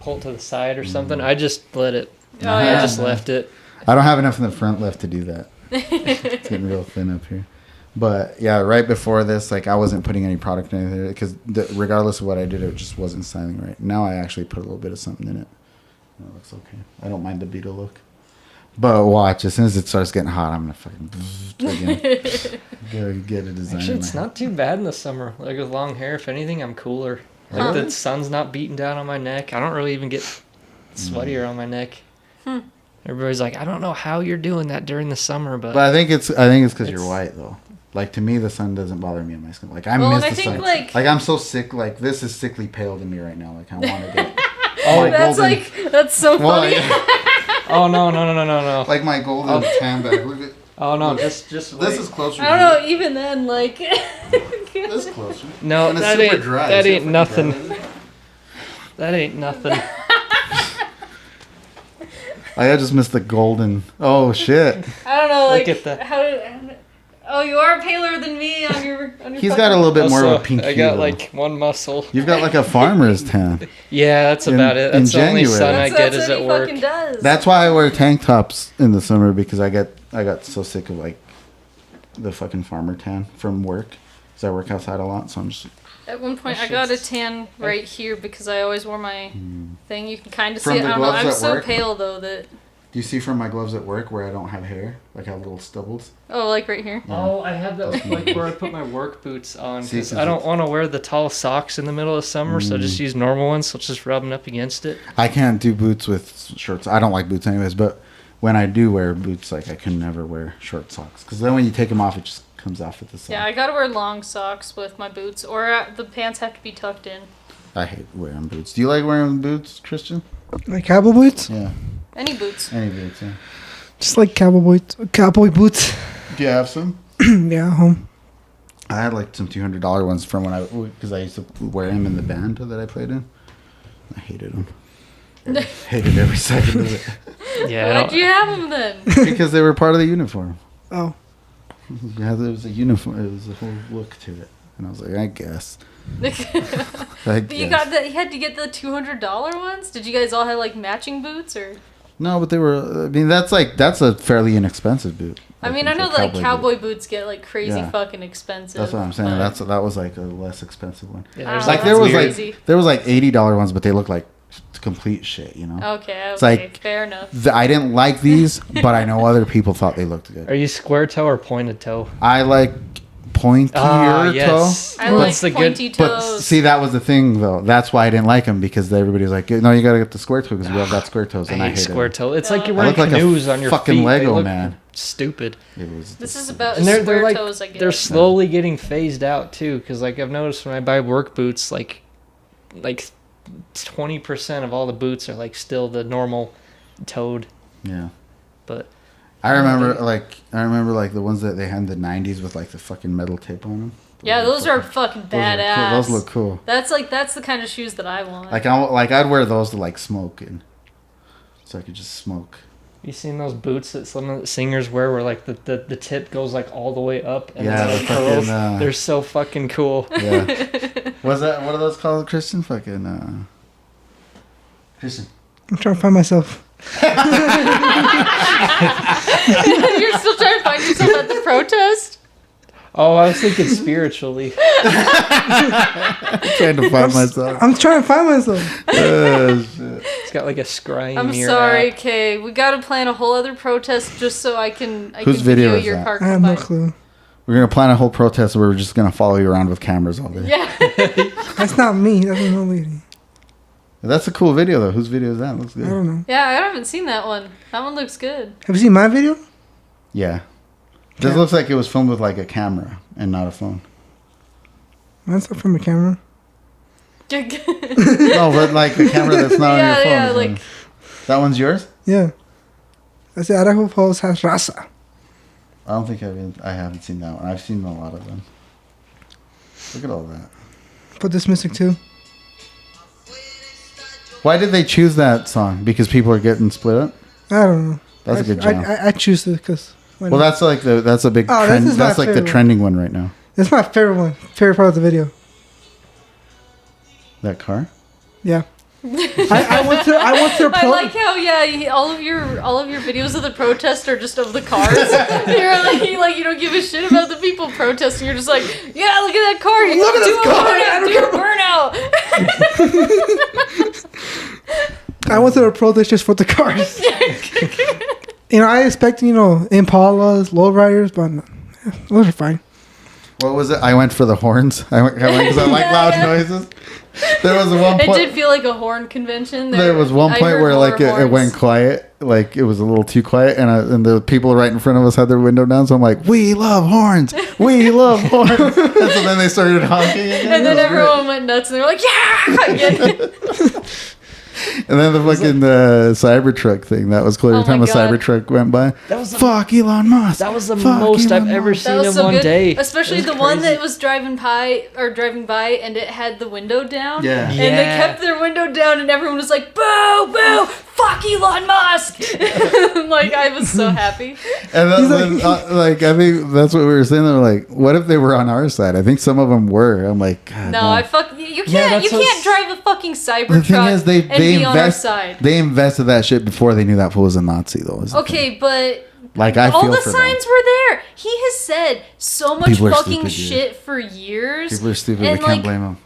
pull it to the side or something. I just let it. Oh, I yeah. just left it. I don't have enough in the front left to do that. It's getting real thin up here. But yeah, right before this, like I wasn't putting any product in there because regardless of what I did, it just wasn't styling right. Now I actually put a little bit of something in it. And it looks okay. I don't mind the beetle look. But watch, as soon as it starts getting hot, I'm gonna fucking again. Go get a design. Actually, in it's my- not too bad in the summer. Like with long hair, if anything, I'm cooler. Like the sun's not beating down on my neck. I don't really even get sweatier on my neck. Everybody's like, I don't know how you're doing that during the summer, but But I think it's because you're It's- white though. Like to me, the sun doesn't bother me on my skin. Like I Well, miss and I the think, sun. like- I'm so sick. Like this is sickly pale to me right now. Like I want to get. That's golden- that's so Well, funny. yeah, oh no. like my golden tan bag. Look at Oh no, just this wait. is closer. I don't know. Even then, like, This is closer. No, And it's that super ain't dry. that See ain't how nothing. fucking dry it is? That ain't nothing. I just missed the golden. Oh shit! I don't know. Like, Look at that. Oh, you are paler than me on your. On your He's got a little bit more of Also, a pink I hue. got though. like one muscle. You've got like a farmer's tan. Yeah, that's In- about it. That's the only ingenuous. sun I That's, get that's is what at he work. fucking does. That's why I wear tank tops in the summer because I got so sick of like the fucking farmer tan from work because I work outside a lot. So I'm just At one point, That I got a shit's- tan right here because I always wore my thing. You can kind of From see it. the I don't know. gloves I'm at so work? pale though that. Do you see from my gloves at work where I don't have hair? Like I have little stubbles? Oh, like right here. Oh, I have that like where I put my work boots on See, because 'cause I don't want to wear the tall socks in the middle of summer, so I just use normal ones. So it's just rubbing up against it. I can't do boots with shorts. I don't like boots anyways, but when I do wear boots, like I can never wear short socks. Because then when you take them off, it just comes off at the side. Yeah, I gotta wear long socks with my boots, or the pants have to be tucked in. I hate wearing boots. Do you like wearing boots, Christian? Like cowboy boots? Yeah. Any boots. Any boots, yeah. Just like cowboy boots. Do you have some? Yeah, home. I had like some $200 ones from because I used to wear them in the band that I played in. I hated them. Hated every second of it Yeah, Why'd you have them then? because they were part of the uniform. Oh. Yeah, there was a uniform. It was a whole look to it, and I was like, I guess. But you had to get the $200 ones. Did you guys all have like matching boots or? No, but they were. I mean, that's a fairly inexpensive boot. I mean, I think, know a that like boot. cowboy boots get like crazy Yeah. fucking expensive. That's what I'm saying. but- That was like a less expensive one. yeah, Oh, there's Like that's there was crazy. like there was like $80 ones, but they look like complete shit. You know. Okay, It's okay, like- fair enough. I didn't like these, but I know other people thought they looked good. Are you square toe or pointed toe? I like pointier Ah, toe. yes. I like That's the pointy good. But toes. see, that was the thing, though. That's why I didn't like them because everybody was like, "No, you gotta get the square toe because we all got square toes." I And I hate hated square them. toe. It's like you're I wearing look like a canoes on your fucking feet. Lego they look man. Stupid. It was. This is about And as they're square like toes I get. they're slowly getting phased out too, because like I've noticed when I buy work boots, like 20% of all the boots are like still the normal toed, Yeah. but I remember like the ones that they had in the 90s with like the fucking metal tape on them. Yeah, those are fucking badass. Those look cool. That's the kind of shoes that I want. I'd wear those to like smoke in, so I could just smoke. You seen those boots that some of the singers wear where like the tip goes like all the way up and Yeah, then the it curls? fucking, They're so fucking cool. Yeah. What are those called, Christian? Fucking Christian. I'm trying to find myself. You're still trying to find yourself at the protest? Oh, I was thinking spiritually. Trying to find myself. I'm trying to find myself. Shit. It's got like a scrying I'm mirror sorry, app. Kay. We gotta plan a whole other protest just so I can Whose video video is your that? car I have no combine. clue. We're gonna plan a whole protest where we're just gonna follow you around with cameras all day. Yeah. That's not me. That's no lady. That's a cool video though. Whose video is that? Looks I good. don't know. Yeah, I haven't seen that one. That one looks good. Have you seen my video? Yeah. This Yeah. looks like it was filmed with like a camera and not a phone. That's not from a camera. No, but like a camera that's not on your phone. Yeah, or like something. That one's yours? Yeah. That's the Idaho Falls has raza. I don't think I haven't seen that one. I've seen a lot of them. Look at all that. Put this music too. Why did they choose that song? Because people are getting split up? I don't know. That's a good jam. I choose it because. Well, that's like that's a big Oh, this trend. is my That's like the favorite. trending one right now. That's my favorite one. Favorite part of the video. That car? Yeah. I went to I like how all of your videos of the protest are just of the cars. You're like you don't give a shit about the people protesting. You're just like, yeah, look at that car. You Look at this car. Do a burnout. I went to the protest just for the cars. I expect Impalas, lowriders, but no, those are fine. What was it? I went for the horns. I went because I like loud noises. There was one It point. did feel like a horn convention. There was one I point heard where like more it went horns. quiet, like it was a little too quiet, and the people right in front of us had their window down. So I'm like, "We love horns, we love horns." And so then they started honking again. And then It was great. everyone went nuts, and they were like, "Yeah!" again. And then the fucking Cybertruck thing that was cool. Every Oh time my a God. Cybertruck went by, That was the, fuck Elon Musk. that was the Fuck most I've Elon ever Musk. seen That was in so one good, day. especially It the was one crazy. that was driving by, and it had the window down. Yeah. And they Yeah. kept their window down, and everyone was like, "Boo, boo, fuck Elon Musk!" Like I was so happy. And then, like, I think that's what we were saying. They were like, what if they were on our side? I think some of them were. I'm like, God, No, I fuck you Yeah, can't that's you what's- can't drive a fucking The thing Cybertruck is, and be on our side. They invested that shit before they knew that fool was a Nazi, though. is the thing. Okay, but Like I all feel the for signs them. were there. He has said so much People are fucking stupid, dude. shit for years. People are stupid. And, We can't like, blame them.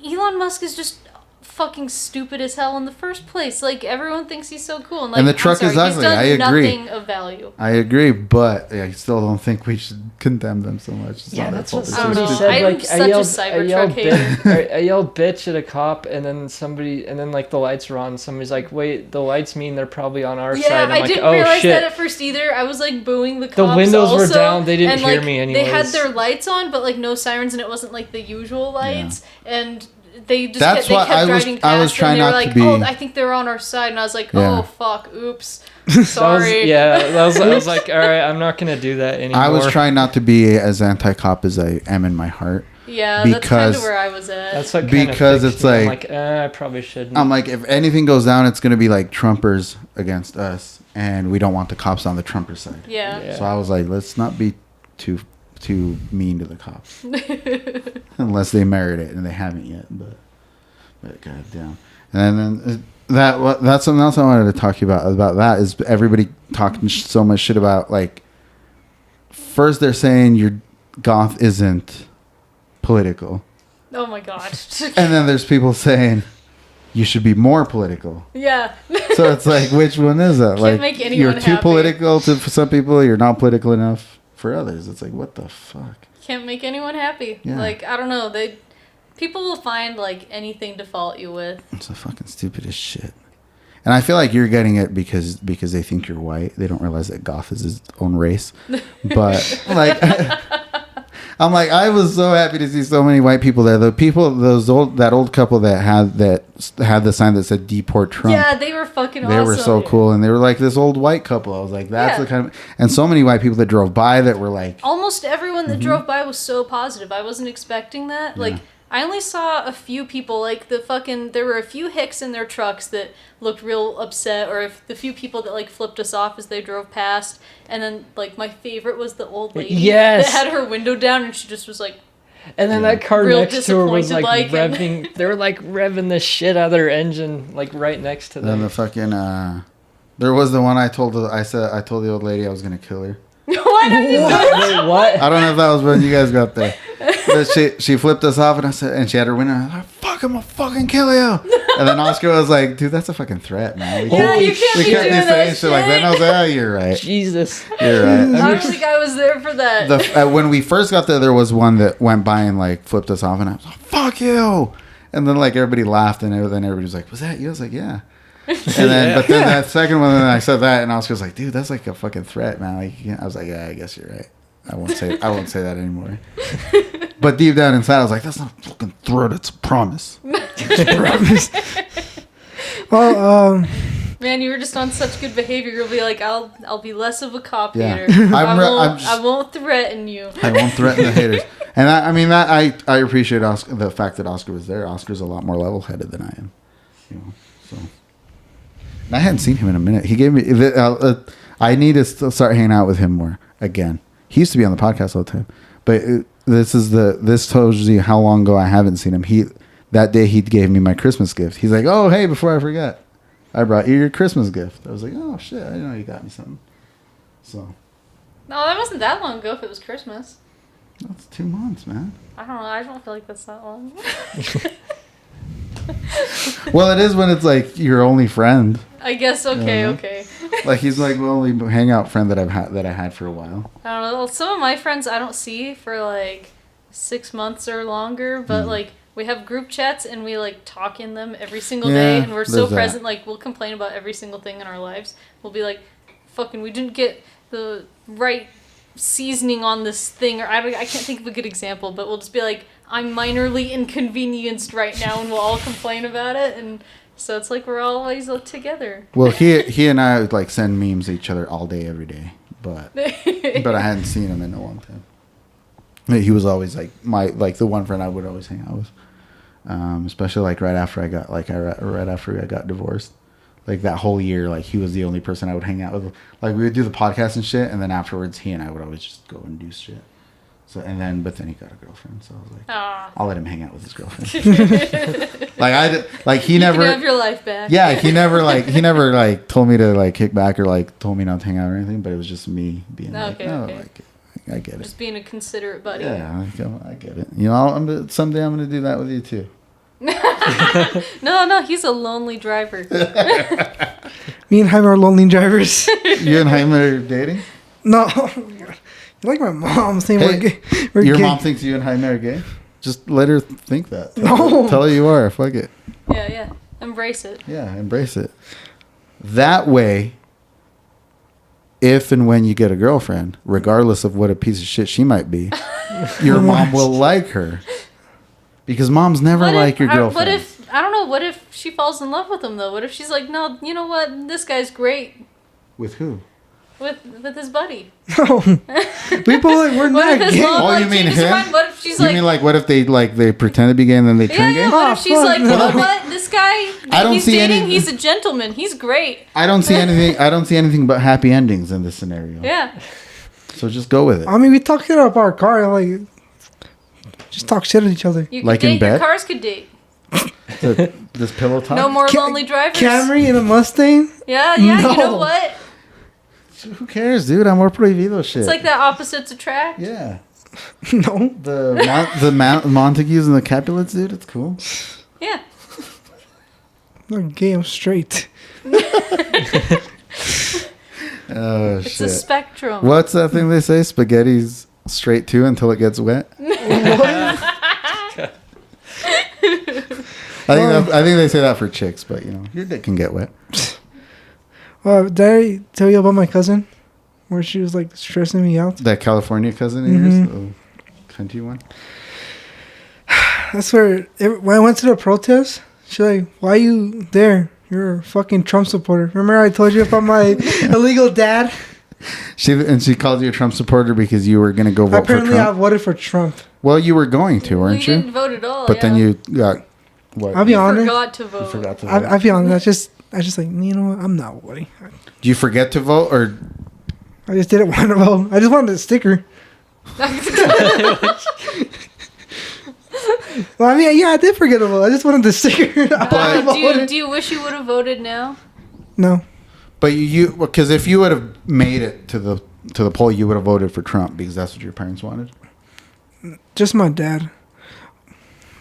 Elon Musk is just fucking stupid as hell in the first place. Like everyone thinks he's so cool, and like And the I'm truck is sorry, he's ugly. done I agree. Nothing of value. I agree, but I still don't think we should condemn them so much. It's Yeah, not their that's fault. what It's I don't so know. somebody stupid. said. I'm Like such I a yelled, Cybertruck hater. I yelled bitch at a cop, and then like the lights were on. Somebody's like, "Wait, the lights mean they're probably on our side." Yeah, I'm I like, didn't "Oh realize shit!" that at first either. I was like booing the cops. windows were also, down. They didn't and, hear like, me They had anyways. their lights on, but like no sirens, and it wasn't like the usual lights. And they just That's kept, why they kept I was- driving I was past, trying and they were not like, to be- "Oh, I think they're on our side," and I was like, Yeah. "Oh fuck, oops, That was, sorry." I was like, "All right, I'm not gonna do that anymore." I was trying not to be as anti-cop as I am in my heart. Yeah, that's kind Because- of where I was at. That's what kinda Because fixed it's me. I'm like- I probably shouldn't. I'm like, if anything goes down, it's gonna be like Trumpers against us, and we don't want the cops on the Trumper side. yeah. Yeah. So I was like, let's not be too mean to the cops, unless they merit it, and they haven't yet. But goddamn. And then that's something else I wanted to talk to you about that is everybody talking so much shit about, like, first they're saying your goth isn't political, Oh my god. and then there's people saying you should be more political. Yeah. So it's like, which one is that? Like, make anyone you're too happy. political for some people, you're not political enough for others. It's like, what the fuck? Can't make anyone happy. Yeah. Like I don't know. People will find like anything to fault you with. It's the fucking stupidest shit. And I feel like you're getting it because they think you're white. They don't realize that goth is his own race. But like, I'm like, I was so happy to see so many white people there. That old couple that had the sign that said "Deport Trump." Yeah, they were fucking awesome. They were so cool, and they were like this old white couple. I was like, that's the kind of, and so many white people that drove by that were like, almost everyone that drove by was so positive. I wasn't expecting that. Like, I only saw a few people, like there were a few hicks in their trucks that looked real upset, or if the few people that like flipped us off as they drove past. And then like my favorite was the old lady that had her window down and she just was like, and then that car real next to her was like disappointed, revving. They were like revving the shit out of their engine, like right next to them. then the fucking there was the one I told the old lady I was gonna kill her. what? Wait, what? I don't know if that was when you guys got there. But she flipped us off, and she had her window. I was like, "Fuck, I'm gonna fucking kill you!" And then Oscar was like, "Dude, that's a fucking threat, man. You can't be doing that shit like that." And I was like, "Oh, you're right. Jesus. You're right." I don't think I was there for that. When we first got there was one that went by and like flipped us off, and I was like, "Fuck you!" And then like everybody laughed, and then everybody was like, "Was that you?" I was like, "Yeah." And then, but then that second one, then I said that, and Oscar was like, "Dude, that's like a fucking threat, man." Like, I was like, "Yeah, I guess you're right. I won't say that anymore." But deep down inside, I was like, "That's not a fucking threat. It's a promise." Well, Man, you were just on such good behavior. You'll be like, I'll be less of a cop Yeah. hater. I I won't threaten you. I won't threaten the haters. And I appreciate the fact that Oscar was there. Oscar's a lot more level-headed than I am. You know, so. And I hadn't seen him in a minute. He gave me. I need to start hanging out with him more again. He used to be on the podcast all the time, but this tells you how long ago I haven't seen him. That day he gave me my Christmas gift. He's like, "Oh, hey, before I forget, I brought you your Christmas gift." I was like, "Oh shit, I didn't know you got me something." So. No, that wasn't that long ago if it was Christmas. That's 2 months, man. I don't know. I don't feel like that's that long. Well, it is when it's like your only friend. I guess, okay. Like he's like the only hangout friend that I had for a while. I don't know. Some of my friends I don't see for like 6 months or longer, but like we have group chats and we like talk in them every single day, and we're so present. Like we'll complain about every single thing in our lives. We'll be like, "Fucking, we didn't get the right seasoning on this thing," or I can't think of a good example, but we'll just be like, "I'm minorly inconvenienced right now," and we'll all complain about it, and so it's like we're always together. Well, he and I like send memes to each other all day, every day, but I hadn't seen him in a long time. He was always like the one friend I would always hang out with, especially like right after I got divorced. Like that whole year, like he was the only person I would hang out with. Like we would do the podcast and shit, and then afterwards, he and I would always just go and do shit. So but then he got a girlfriend, so I was like, I'll let him hang out with his girlfriend. He never. You can have your life back. Yeah, he never told me to like kick back or like told me not to hang out or anything. But it was just me being Okay. I get it. Just being a considerate buddy. Yeah, I get it. You know, someday I'm gonna do that with you too. No, he's a lonely driver. me and Jaime are lonely drivers. You and Jaime are dating? No. You like my mom saying we're gay. Your mom thinks you and Jaime are gay? Just let her think that. No. Tell her you are. Fuck it. Yeah. Embrace it. Yeah, embrace it. That way, if and when you get a girlfriend, regardless of what a piece of shit she might be, your mom will like her. Because moms never like your girlfriend. What if she falls in love with him, though? What if she's like, "No, you know what? This guy's great." With who? With his buddy. No. People we're not gay. Oh, you mean him? What if she's what if they pretend to be gay and then they turn gay? What if she's like, "You know what? This guy he's dating, he's a gentleman. He's great." I don't see anything but happy endings in this scenario. Yeah. So just go with it. I mean, we talked it up our car, like just talk shit at each other. You like could date, in bed? your cars could date. This pillow talk? No more lonely drivers. Camry and a Mustang? Yeah, No. you know what? Who cares, dude? I'm more prohibido shit. It's like that opposites attract. Yeah. No. The Montagues and the Capulets, dude. It's cool. Yeah. I'm not gay, I'm straight. Oh, It's shit. a spectrum. What's that thing they say? Spaghetti's straight too until it gets wet? I think they say that for chicks, but you know, your dick can get wet. Did I tell you about my cousin? Where she was like stressing me out? That California cousin of yours? Oh. sent you one? That's where when I went to the protest, she's like, "Why are you there? You're a fucking Trump supporter." Remember I told you about my illegal dad? She called you a Trump supporter because you were gonna go vote Apparently, for I Trump. voted for Trump. Well, you were going to, weren't You you? didn't vote at all. But then you got what? I'll be You honest. forgot to vote. forgot to vote. I'll be honest. I just like, you know what? I'm not voting. Do you forget to vote or? I just didn't want to vote. I just wanted a sticker. Well, I mean, yeah, I did forget to vote. I just wanted the sticker. Do you wish you would have voted now? No. But you because if you would have made it to the poll, you would have voted for Trump because that's what your parents wanted. Just my dad.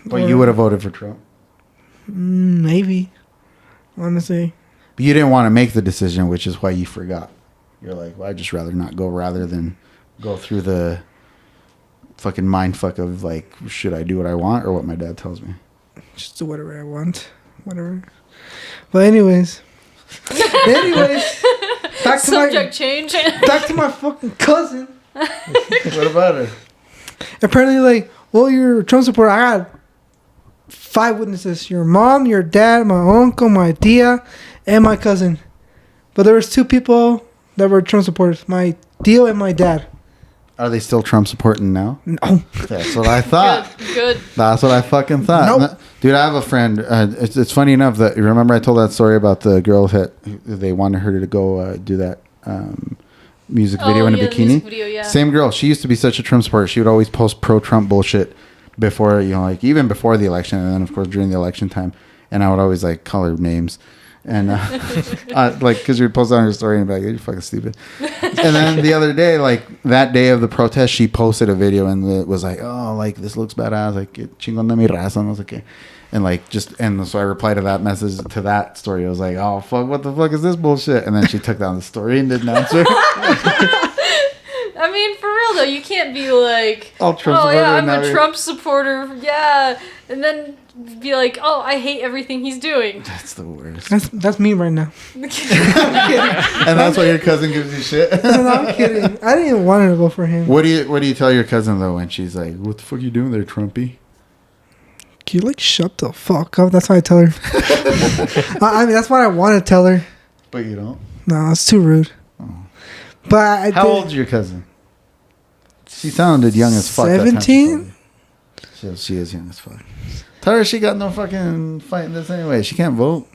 But you would have voted for Trump. Maybe. Honestly. But you didn't want to make the decision, which is why you forgot. You're like, well, I'd just rather not go rather than go through the fucking mind fuck of like, should I do what I want or what my dad tells me? Just do whatever I want. Whatever. But anyways. Back to Subject change. back to my fucking cousin. What about her? Apparently, like, well, you're a Trump supporter. I got 5 witnesses: your mom, your dad, my uncle, my tia, and my cousin. But there was 2 people that were Trump supporters: my tio and my dad. Are they still Trump supporting now? No. That's what I thought. Good. That's what I fucking thought. Nope. Dude, I have a friend. It's funny enough that you remember I told that story about the girl that they wanted her to go do that music video in a the bikini. music video, yeah. Same girl. She used to be such a Trump supporter. She would always post pro-Trump bullshit before, like even before the election, and then of course during the election time. And I would always like call her names. And like, because you would post on her story and be like, you're fucking stupid. And then the other day, like that day of the protest, she posted a video and it was like, oh, like this looks badass, like chingón de mi raza. And I was like, okay. And like and so I replied to that message, to that story. I was like, oh fuck, what the fuck is this bullshit? And then she took down the story and didn't answer. I mean, for real though, you can't be like, All Trump oh supporter yeah, I'm and now a you're- Trump supporter, yeah, and then be like, oh, I hate everything he's doing. That's the worst. That's me right now. And that's why your cousin gives you shit. No, I'm kidding. I didn't even want to vote for him. What do you tell your cousin though when she's like, what the fuck are you doing there, Trumpy? Can you like shut the fuck up? That's how I tell her. I mean, that's what I want to tell her. But you don't. No, it's too rude. But I How did- old's your cousin? She sounded young as fuck. that time she 17? told me. She is young as fuck. Tell her she got no fucking fight in this anyway. She can't vote.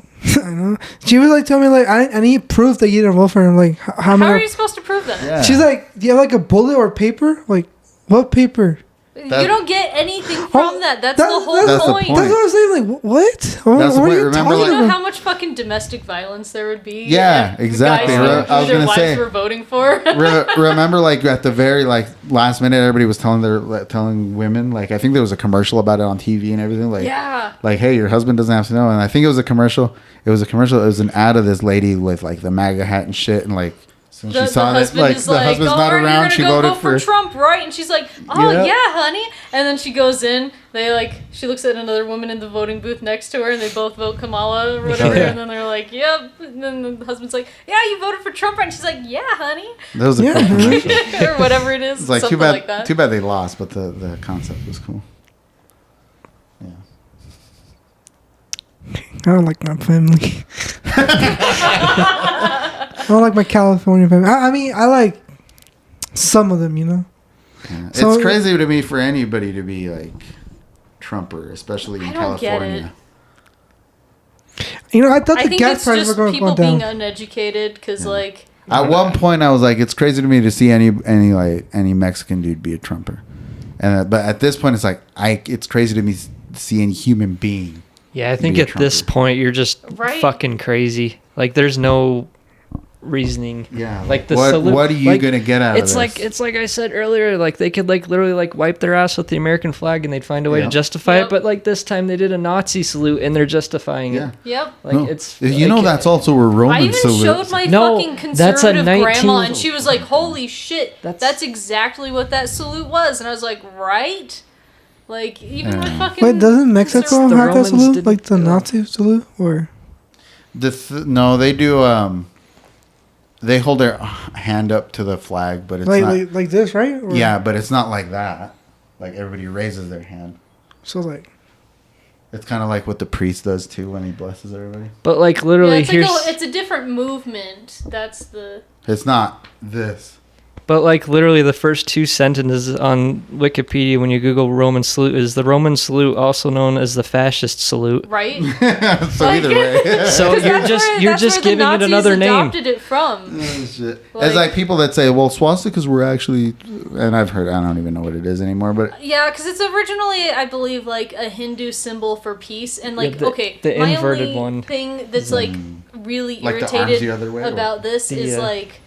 I know. She was like telling me like I need proof that you didn't vote for him. Like how How many? are you supposed to prove that? Yeah. She's like, do you have like a bullet or paper? Like what paper? You don't get anything from that. That's the whole That's the point. point. That's what I'm saying. Like what? That's the what point. are you Remember, talking like- You know about? how much fucking domestic violence there would be? Yeah, if exactly. Guys knew I was who their gonna wives say- were voting for. Remember, like at the very like last minute, everybody was telling women, like I think there was a commercial about it on TV and everything. Like, Yeah. like hey, your husband doesn't have to know. And I think it was a commercial. It was an ad of this lady with like the MAGA hat and shit, and like so The she saw that husband like is the like, husband's oh, not are you around. gonna She go voted vote for Trump, right? And she's like, oh Yeah. yeah, honey. And then she goes in. They like, she looks at another woman in the voting booth next to her, and they both vote Kamala or whatever. Yeah. And then they're like, yep. And then the husband's like, yeah, you voted for Trump, right? And she's like, yeah, honey, That was a Yeah. cool commercial. or whatever it is. It's like something too bad. like that. Too bad they lost, but the concept was cool. Yeah. I don't like my family. I don't like my California family. I mean, I like some of them, you know. Yeah. So- It's crazy to me for anybody to be like Trumper, especially in I don't get California. You know, I thought I the think gas it's prices were just going to people go down. being uneducated because, like, At one point, I was like, it's crazy to me to see any Mexican dude be a Trumper, and but at this point, it's like it's crazy to me to see any human being. Yeah, I think Be a at this Trumper. point you're just Right. fucking crazy. Like there's no reasoning. Yeah, Like the what salute- what are you like, gonna get out It's of this? like it's like I said earlier. Like they could like literally like wipe their ass with the American flag and they'd find a way Yeah. to justify Yep. it. But like this time they did a Nazi salute and they're justifying yeah. it. yep. Like No. it's you know like, that's also a I Roman even salute. showed my No, fucking that's a conservative 19 grandma, and she was like, "Holy shit, That's- that's exactly what that salute was." And I was like, "Right." Like even my Yeah. fucking Wait, doesn't Mexico conservative- The have that Romans salute? didn't Like the do that. Nazi salute? Or No, they do. They hold their hand up to the flag, but it's not. like this, right? Or, Yeah, but it's not like that. Like everybody raises their hand. So like, It's kind of like what the priest does too when he blesses everybody. But like literally, it's, here's. it's a different movement. That's the. It's not this. But like literally, the first two sentences on Wikipedia when you Google Roman salute is the Roman salute, also known as the fascist salute. Right? So either way. So you're just giving it another name. Adopted it from. Shit. It's like people that say, well, swastikas were actually, and I don't even know what it is anymore, but Yeah, because it's originally, I believe, like a Hindu symbol for peace, and like, the my inverted only one. thing that's like really like the arms irritated the other way, or- about this is The, like,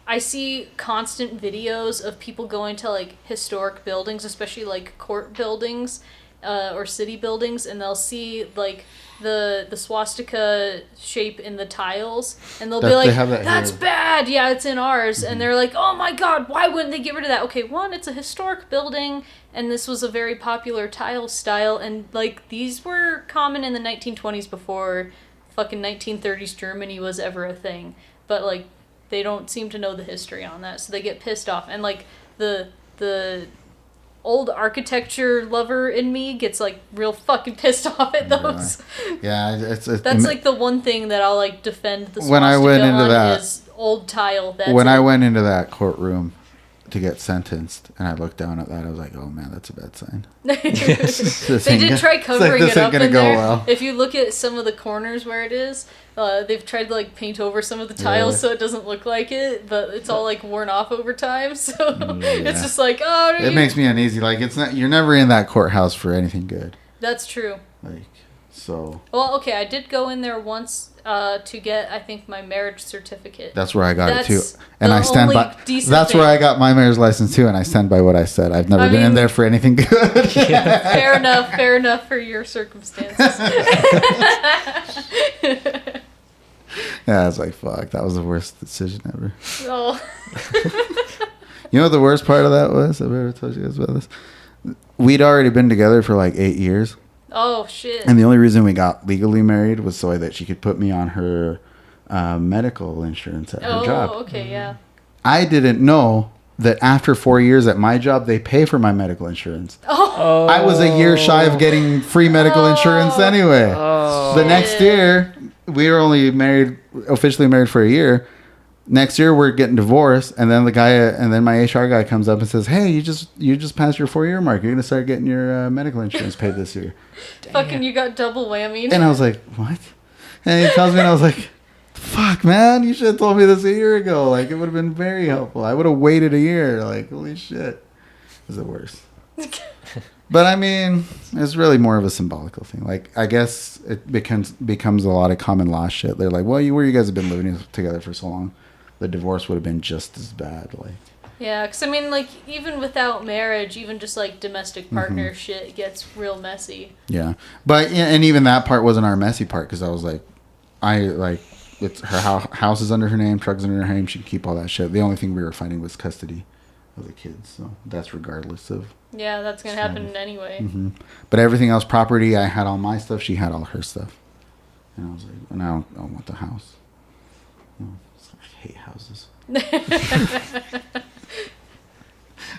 I see constant videos of people going to like historic buildings, especially like court buildings, or city buildings, and they'll see like the swastika shape in the tiles, and they'll be like, "That's bad." Yeah, it's in ours, and they're like, "Oh my god, why wouldn't they get rid of that?" Okay, one, it's a historic building, and this was a very popular tile style, and like these were common in the 1920s before fucking 1930s Germany was ever a thing, but like they don't seem to know the history on that, so they get pissed off, and like the old architecture lover in me gets like real fucking pissed off at those. yeah, it's That's like the one thing that I'll like defend the swastika when I went into on that is old tile. That's when I it. went into that courtroom to get sentenced, and I looked down at that, I was like, "Oh man, that's a bad sign." They did try covering this it ain't up gonna in go there. well. If you look at some of the corners where it is, they've tried to like paint over some of the tiles so it doesn't look like it, but it's all like worn off over time. So it's just like, oh, It makes me uneasy. Like it's not. You're never in that courthouse for anything good. That's true. Like so. Well, okay, I did go in there once to get, I think, my marriage certificate. That's where I got it too, That's and the I stand only by. decent That's thing. where I got my marriage license too, and I stand by what I said. I've never been in mean- there for anything good. Fair enough for your circumstances. Yeah, I was like, fuck, that was the worst decision ever. Oh. You know what the worst part of that was? I've ever told you guys about this. We'd already been together for like 8 years. Oh, shit. And the only reason we got legally married was so that she could put me on her medical insurance at her job. Oh, okay, yeah. I didn't know that after 4 years at my job, they pay for my medical insurance. Oh, I was a year shy of getting free medical insurance anyway. The next year, we were only officially married for a year. Next year we're getting divorced, and then my HR guy comes up and says, "Hey, you just passed your 4-year mark. You're gonna start getting your medical insurance paid this year." fucking you got double whammied. And I was like, "What?" And he tells me, and I was like, "Fuck, man! You should have told me this a year ago. Like, it would have been very helpful. I would have waited a year. Like, holy shit, it was the worst." But I mean, it's really more of a symbolical thing. Like, I guess it becomes a lot of common law shit. They're like, "Well, you guys have been living together for so long. The divorce would have been just as bad." Like, Yeah, because I mean, like, even without marriage, even just like domestic partner shit gets real messy. yeah. But and even that part wasn't our messy part, because I was like, it's her house is under her name, truck's under her name. She can keep all that shit. The only thing we were fighting was custody of the kids. So that's regardless of. Yeah, that's gonna happen anyway. But everything else, property, I had all my stuff. She had all her stuff. And I was like, and I don't want the house. No, I hate houses.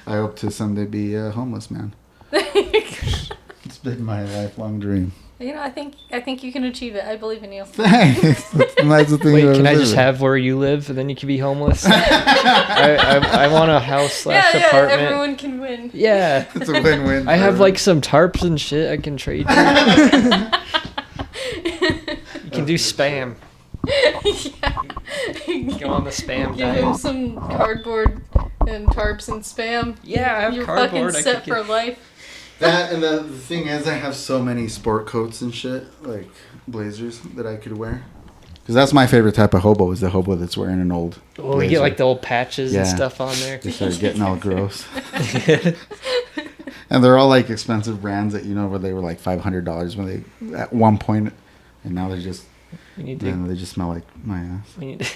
I hope to someday be a homeless man. It's been my lifelong dream. You know, I think you can achieve it. I believe in you. Thanks. That's the nicest thing. Wait, you've can ever I just said. have where you live, and then you can be homeless? I want a house / apartment. Everyone can win. Yeah. It's a win-win. I have for like some tarps and shit I can trade you. You can do spam. Go on the spam Give him diet. some cardboard and tarps and spam. Yeah, I have You're cardboard. fucking I set could for get... life. that. And the thing is, I have so many sport coats and shit, like blazers that I could wear. Because that's my favorite type of hobo, is the hobo that's wearing an old Well, we blazer. get like the old patches and Yeah. stuff on there. They start getting all gross. And they're all like expensive brands that, where they were like $500 when they, at one point, and now they're just, We need they just smell like my ass. We need,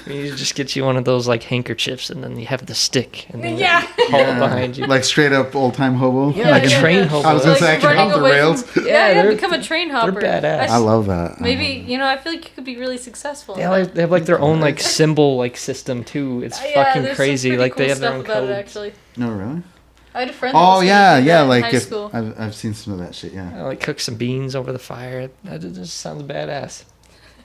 we need to just get you one of those like handkerchiefs, and then you have the stick, and then Yeah. haul it behind you. Like straight up old time hobo. Yeah, like a train hobo. I was gonna say I can running hop the away rails. From, Yeah, yeah, they're- become a train hopper. badass. I love that. Maybe I feel like you could be really successful. They have like their own like symbol like system too. It's Yeah, fucking there's some crazy. pretty Like cool they have their stuff own about it, codes. actually. No, really? I had a friend. That Oh was gonna yeah, do yeah. that in Like high if school. I've seen some of that shit. Yeah, I like cook some beans over the fire. That just sounds badass.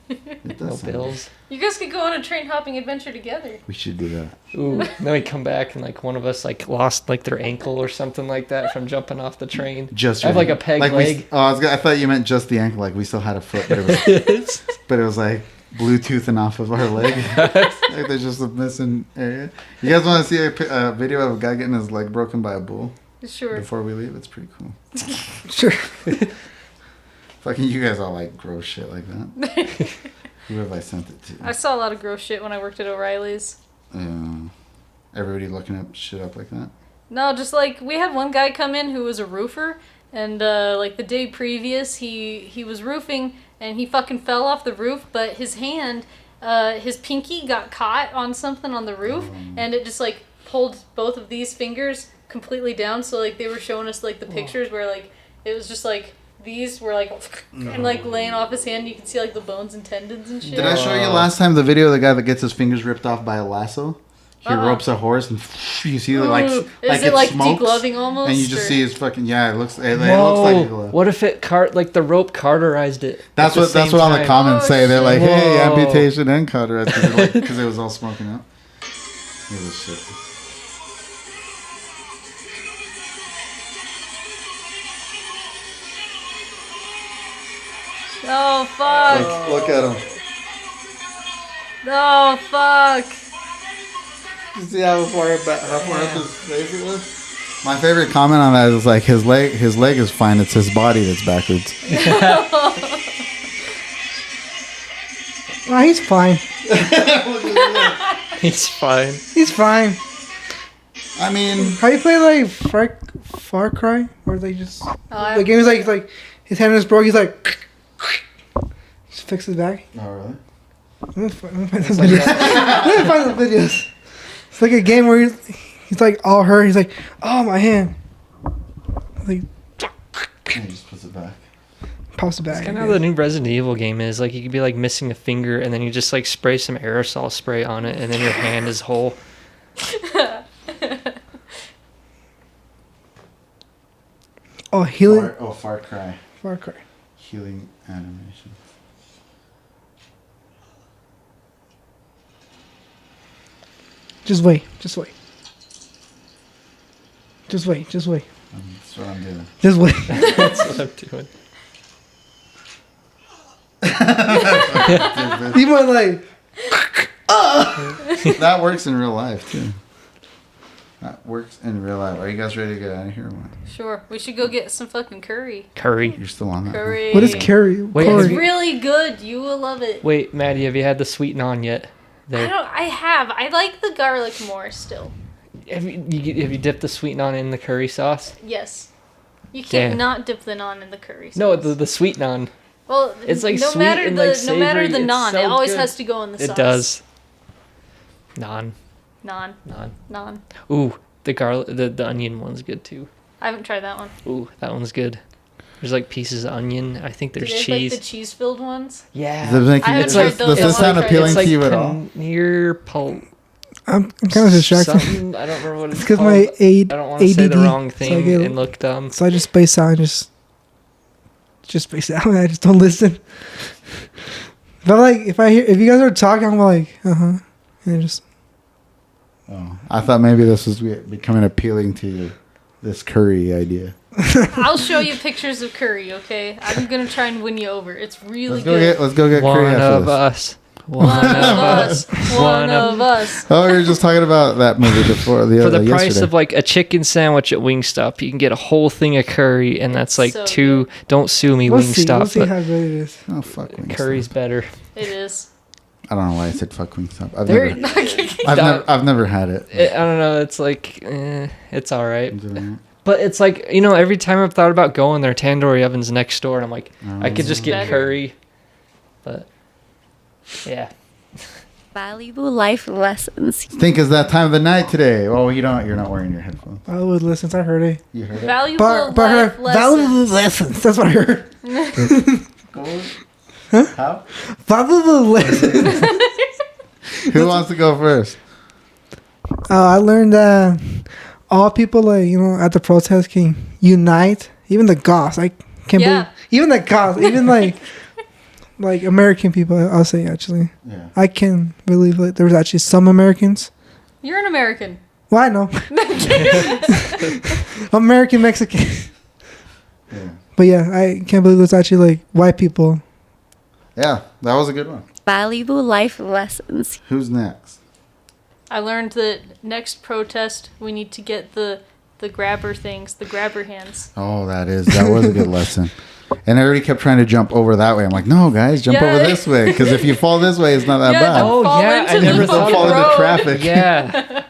it does. No sound bills. You guys could go on a train hopping adventure together. good. We should do that. Ooh, then we come back and like one of us like lost like their ankle or something like that from jumping off the train. Just I have your- like a peg like leg. I thought you meant just the ankle. Like we still had a foot, but it was like Bluetoothing off of our leg. Like there's just a missing area. You guys want to see a video of a guy getting his leg broken by a bull Sure. before we leave? It's pretty cool. Sure. Fucking you guys all like gross shit like that. Who have I sent it to? I saw a lot of gross shit when I worked at O'Reilly's. Everybody looking up shit up like that. No, just like we had one guy come in who was a roofer, and like the day previous, he was roofing and he fucking fell off the roof, but his hand, his pinky got caught on something on the roof, and it just like pulled both of these fingers completely down. So like they were showing us like the pictures where like it was just like these were like and like laying off his hand. You can see like the bones and tendons and shit. Did I show you last time the video of the guy that gets his fingers ripped off by a lasso? He ropes a horse and you see like Ooh, like is it like smokes, degloving almost? and you just or- see his fucking it looks like a Whoa! glove. What if it like the rope cauterized it? That's at what same all the time? comments Oh, say. They're like, hey, Whoa. amputation and cauterized because it was all smoking out. It was shit. Oh fuck! Look at him. Oh fuck! You see how far up his face it was? My favorite comment on that is like his leg is fine. It's his body that's backwards. Nah, he's fine. He's fine. He's fine. I mean, How you play like Far Cry, where they just Oh, the game is like his hand is broke. He's like just fix his back. oh really? Let me find some videos. Let me find some videos. It's like a game where he's like all hurt. He's like, oh my hand. Like He just puts it back. pops it back. That's kind of how the new Resident Evil game is. Like you could be like missing a finger, and then you just like spray some aerosol spray on it, and then your hand is whole. Oh, healing. Far Cry. Far Cry. Healing animation. Just wait. Just wait. Just wait. Just wait. That's what I'm doing. Just wait. That's what I'm doing. You went like That works in real life too. That works in real life. Are you guys ready to get out of here or what? Sure, we should go get some fucking curry. Curry. You're still on that? Curry. what is carry? Wait, Corey? It's have you- really good. You will love it. Wait, Maddie, have you had the sweet naan yet? There. I have. I like the garlic more still. Have you dipped the sweet naan in the curry sauce? Yes. You can't Damn. not dip the naan in the curry sauce. No, the sweet naan. Well, It's like no sweet matter and the like no matter the savory. It's naan, so it always good. has to go in the sauce. It does. Naan. Naan. Ooh, the garlic, the onion one's good too. I haven't tried that one. Ooh, that one's good. There's like pieces of onion. I think Do there's they have, cheese. like the cheese-filled ones? Yeah. Does I haven't tried those. does this I sound wanna try appealing those. It's to you like at all? paneer pul- I'm kind of distracted. something. I don't remember what it's It's because called. my I don't want to say the ADD, wrong so I thing get- and look dumb. So I just space out and just space out. I just don't listen. But like, if you guys are talking, I'm like, and I just Oh, I thought maybe this was becoming appealing to you. This curry idea. I'll show you pictures of curry, okay? I'm gonna try and win you over. It's really Let's go get One curry after of this. us. One of us. One of us. Oh, we were just talking about that movie before the For other the price yesterday. of like a chicken sandwich at Wingstop, you can get a whole thing of curry, and that's like So two. Don't sue me, we'll see. We'll Wingstop, see but how good it is. Oh fuck Wingstop. curry's better. It is. I don't know why I said fuck Wingstop. They're- I've never had it. I don't know. It's like it's all right, Is it alright? but it's like every time I've thought about going there, tandoori ovens next door, and I'm like, I could just get Better. curry, but yeah. Valuable life lessons. Think it's that time of the night today. Well, you're not wearing your headphones. I would listen. I heard it. You heard it. Valuable But life valuable lessons. lessons. That's what I heard. How? Valuable lessons. Who wants to go first? I learned all people like at the protest can unite. Even the goths, I can't believe. Even the goths, even like American people. I'll say actually, I can't believe that there was actually some Americans. You're an American. Well, I know. American Mexican. Yeah. But yeah, I can't believe there's actually like white people. Yeah, that was a good one. Valuable life lessons. Who's next? I learned that next protest we need to get the grabber things, the grabber hands. Oh, that was a good lesson. And everybody kept trying to jump over that way. I'm like, no, guys, jump over this way. Because if you fall this way, it's not that bad. don't fall into I the never fucking fall into road. traffic. Yeah.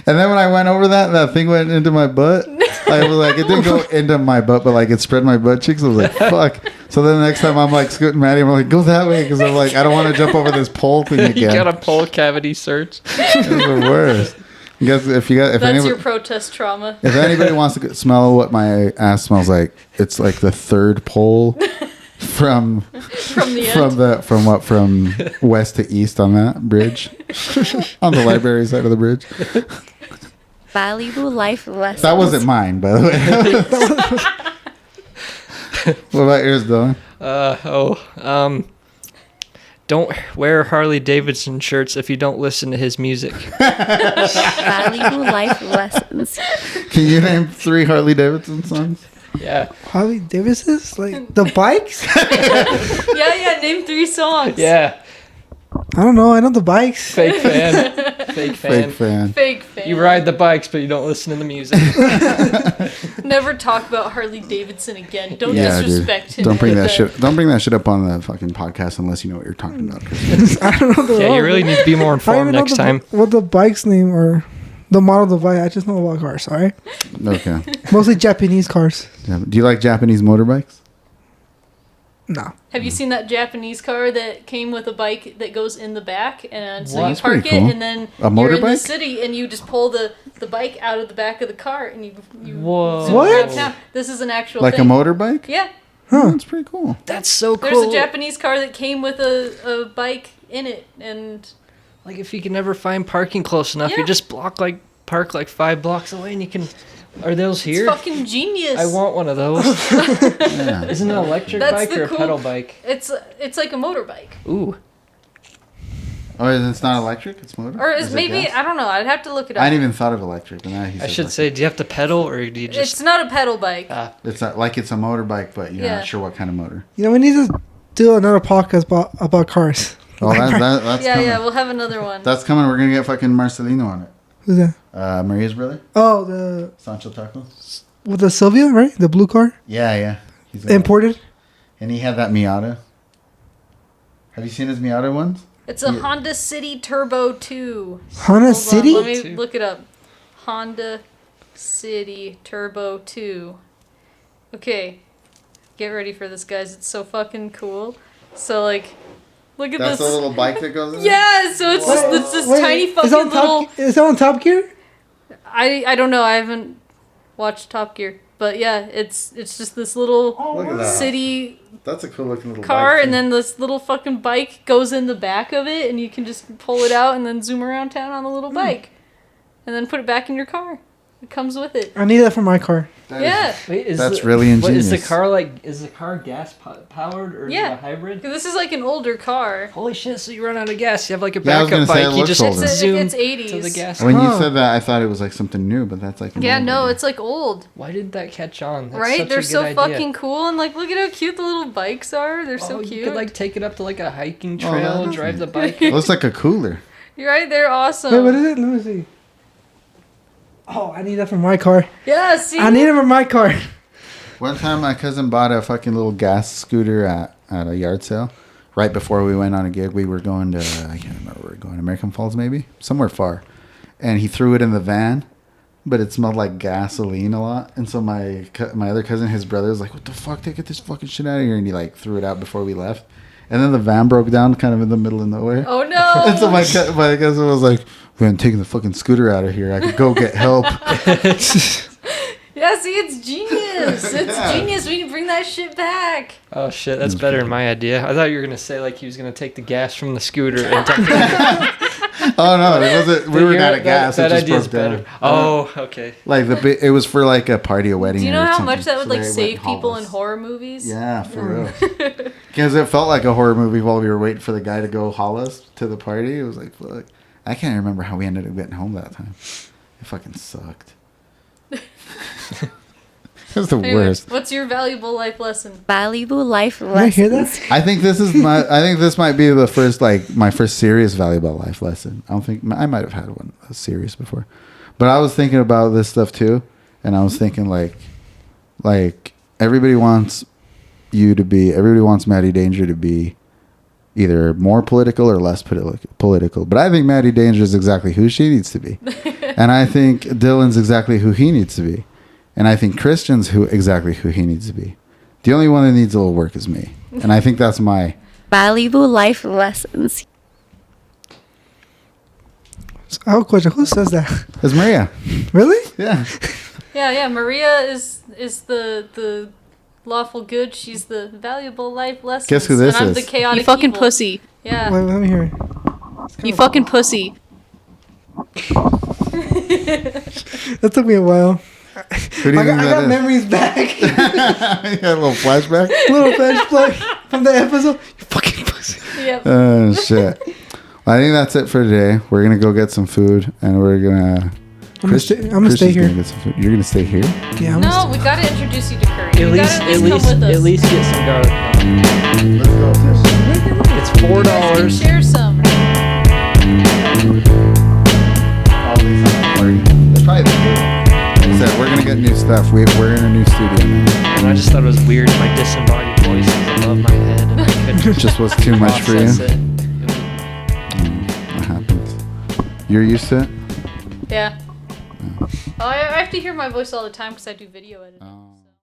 And then when I went over that thing went into my butt. I was like, it didn't go into my butt, but like it spread my butt cheeks. I was like, fuck. So then the next time I'm like scooting Maddie, I'm like, go that way. Because I'm like, I don't want to jump over this pole thing again. You got a pole cavity search. It's the worst. You guys, if That's your protest trauma. If anybody wants to smell what my ass smells like, it's like the third pole from from west to east on that bridge, on the library side of the bridge. Valuable life lessons. That wasn't mine, by the way. What about yours, Dylan? Don't wear Harley Davidson shirts if you don't listen to his music. Valuable life lessons. Can you name 3 Harley Davidson songs? Yeah. Harley Davidson's like the bikes. Yeah. Name 3 songs. Yeah. I don't know. I know the bikes. Fake fan. Fake fan. Fake fan. Fake fan. You ride the bikes, but you don't listen to the music. Never talk about Harley Davidson again. Don't Yeah, disrespect him. Don't bring with that shit. Don't bring that shit up on the fucking podcast unless you know what you're talking about. I don't know the Yeah, you really need to be more I don't informed even know next time. what the bike's name or the model of the bike. I just know about cars. Sorry, Okay. mostly Japanese cars. Yeah, do you like Japanese motorbikes? No. Have you seen that Japanese car that came with a bike that goes in the back? And so What? you That's park pretty it cool. and then A you're in the motorbike? city and you just pull the bike out of the back of the car and you Whoa. zoom What? around town. This is an actual Like thing. a motorbike? Yeah. Oh, that's pretty cool. That's so cool. There's a Japanese car that came with a bike in it and Like if you can never find parking close enough, Yeah. you just park like 5 blocks away and you can. Are those here? it's fucking genius. I want one of those. Yeah. Isn't it an electric That's bike the or a cool- pedal bike? It's like a motorbike. Ooh. Oh, it's not electric? It's motor? Or is it maybe gas? I don't know. I'd have to look it up. I hadn't even thought of electric. But now he I said should electric. say, do you have to pedal or do you just. It's not a pedal bike. It's not, like it's a motorbike, but you're Yeah. not sure what kind of motor. You know, we need to do another podcast about cars. Oh, that's yeah, coming. yeah. We'll have another one. That's coming. We're going to get fucking Marcelino on it. Who's that? Maria's brother? Oh, the Sancho Taco? with the Sylvia, right? The blue car, Yeah. He's imported. And he had that Miata. Have you seen his Miata ones? It's a Honda City Turbo 2. Honda Hold City. on, let me Two. look it up. Honda City Turbo 2. Okay, get ready for this, guys. It's so fucking cool. So like, look at That's this. the little bike that goes in? Yeah, so it's this Wait, tiny is fucking that on little. Is that on Top Gear? I don't know. I haven't watched Top Gear, but yeah, it's just this little Look at that. city That's a cool looking little car, bike. and then this little fucking bike goes in the back of it, and you can just pull it out and then zoom around town on the little bike, and then put it back in your car. It comes with it. I need that for my car. Yeah, Wait, That's really What, is the ingenious. car is the car gas powered or is Yeah. it a hybrid? this is like an older car. Holy shit! So you run out of gas, you have like a Yeah, I was backup gonna say, it bike. You looks just older. zoom It's 80s. to the gas. When you Huh. said that, I thought it was like something new, but that's like an Yeah, old no, one. it's like old. Why did that catch on? That's Right? such They're a good so idea. fucking cool, and like, look at how cute the little bikes are. They're so Oh, cute. You could like take it up to like a hiking Oh, trail, that's drive the neat. bike. It looks like a cooler. You're right. They're awesome. Wait, what is it? Let me see. Oh, I need that for my car. Yeah, see. I need it for my car. One time, my cousin bought a fucking little gas scooter at a yard sale. Right before we went on a gig, we were going to, I can't remember where we were going, American Falls maybe? Somewhere far. And he threw it in the van, but it smelled like gasoline a lot. And so my other cousin, his brother, was like, what the fuck? Get this fucking shit out of here. And he like threw it out before we left. And then the van broke down kind of in the middle of nowhere. Oh no. And so my cousin was like, we haven't taken the fucking scooter out of here. I could go get help. Yeah, see, it's genius. It's genius. We need to bring that shit back. Oh shit, that's better than my idea. I thought you were gonna say like he was gonna take the gas from the scooter and take it. Oh no, it wasn't. We were out of gas. That it just idea is broke better. down. Oh, okay. Like it was for like a party, a wedding. Do you know or how something. much that would So like they save went people in homeless. horror movies? Yeah, for real. Because it felt like a horror movie while we were waiting for the guy to go haul us to the party. It was like, fuck. I can't remember how we ended up getting home that time. It fucking sucked. It was the Anyways, worst. what's your valuable life lesson? Valuable life Did I hear lessons. that? I think this might be the first my first serious valuable life lesson. I don't think I might have had one serious before, but I was thinking about this stuff too, and I was thinking like everybody wants Maddie Danger to be either more political or less political. But I think Maddie Danger is exactly who she needs to be, and I think Dylan's exactly who he needs to be. And I think Christian's exactly who he needs to be. The only one that needs a little work is me. And I think that's my... Valuable life lessons. Oh, question. Who says that? It's Maria. Really? Yeah. Yeah. Maria is the lawful good. She's the valuable life lesson. Guess who this and I'm is? the chaotic You fucking evil. pussy. Yeah. Wait, let me hear it. You fucking pussy. That took me a while. Who do you I think got that memories back. is? You got a little flashback? Little flashback from the episode. You fucking pussy. Yep. Oh, shit. Well, I think that's it for today. We're going to go get some food, and we're going to... I'm gonna stay here. Get some food. You're going to stay here? Yeah, I'm No, gonna we gotta introduce you to Curry. At You least, gotta come with us. get some garlic. Let's go. It's You guys can $4. share some. That's probably the good. So we're going to get new stuff. We're in a new studio now. And I just thought it was weird. My disembodied voice was above my head. And I couldn't It just was too much for you. process it. That happens. You're used to it? Yeah. Oh, I have to hear my voice all the time because I do video editing.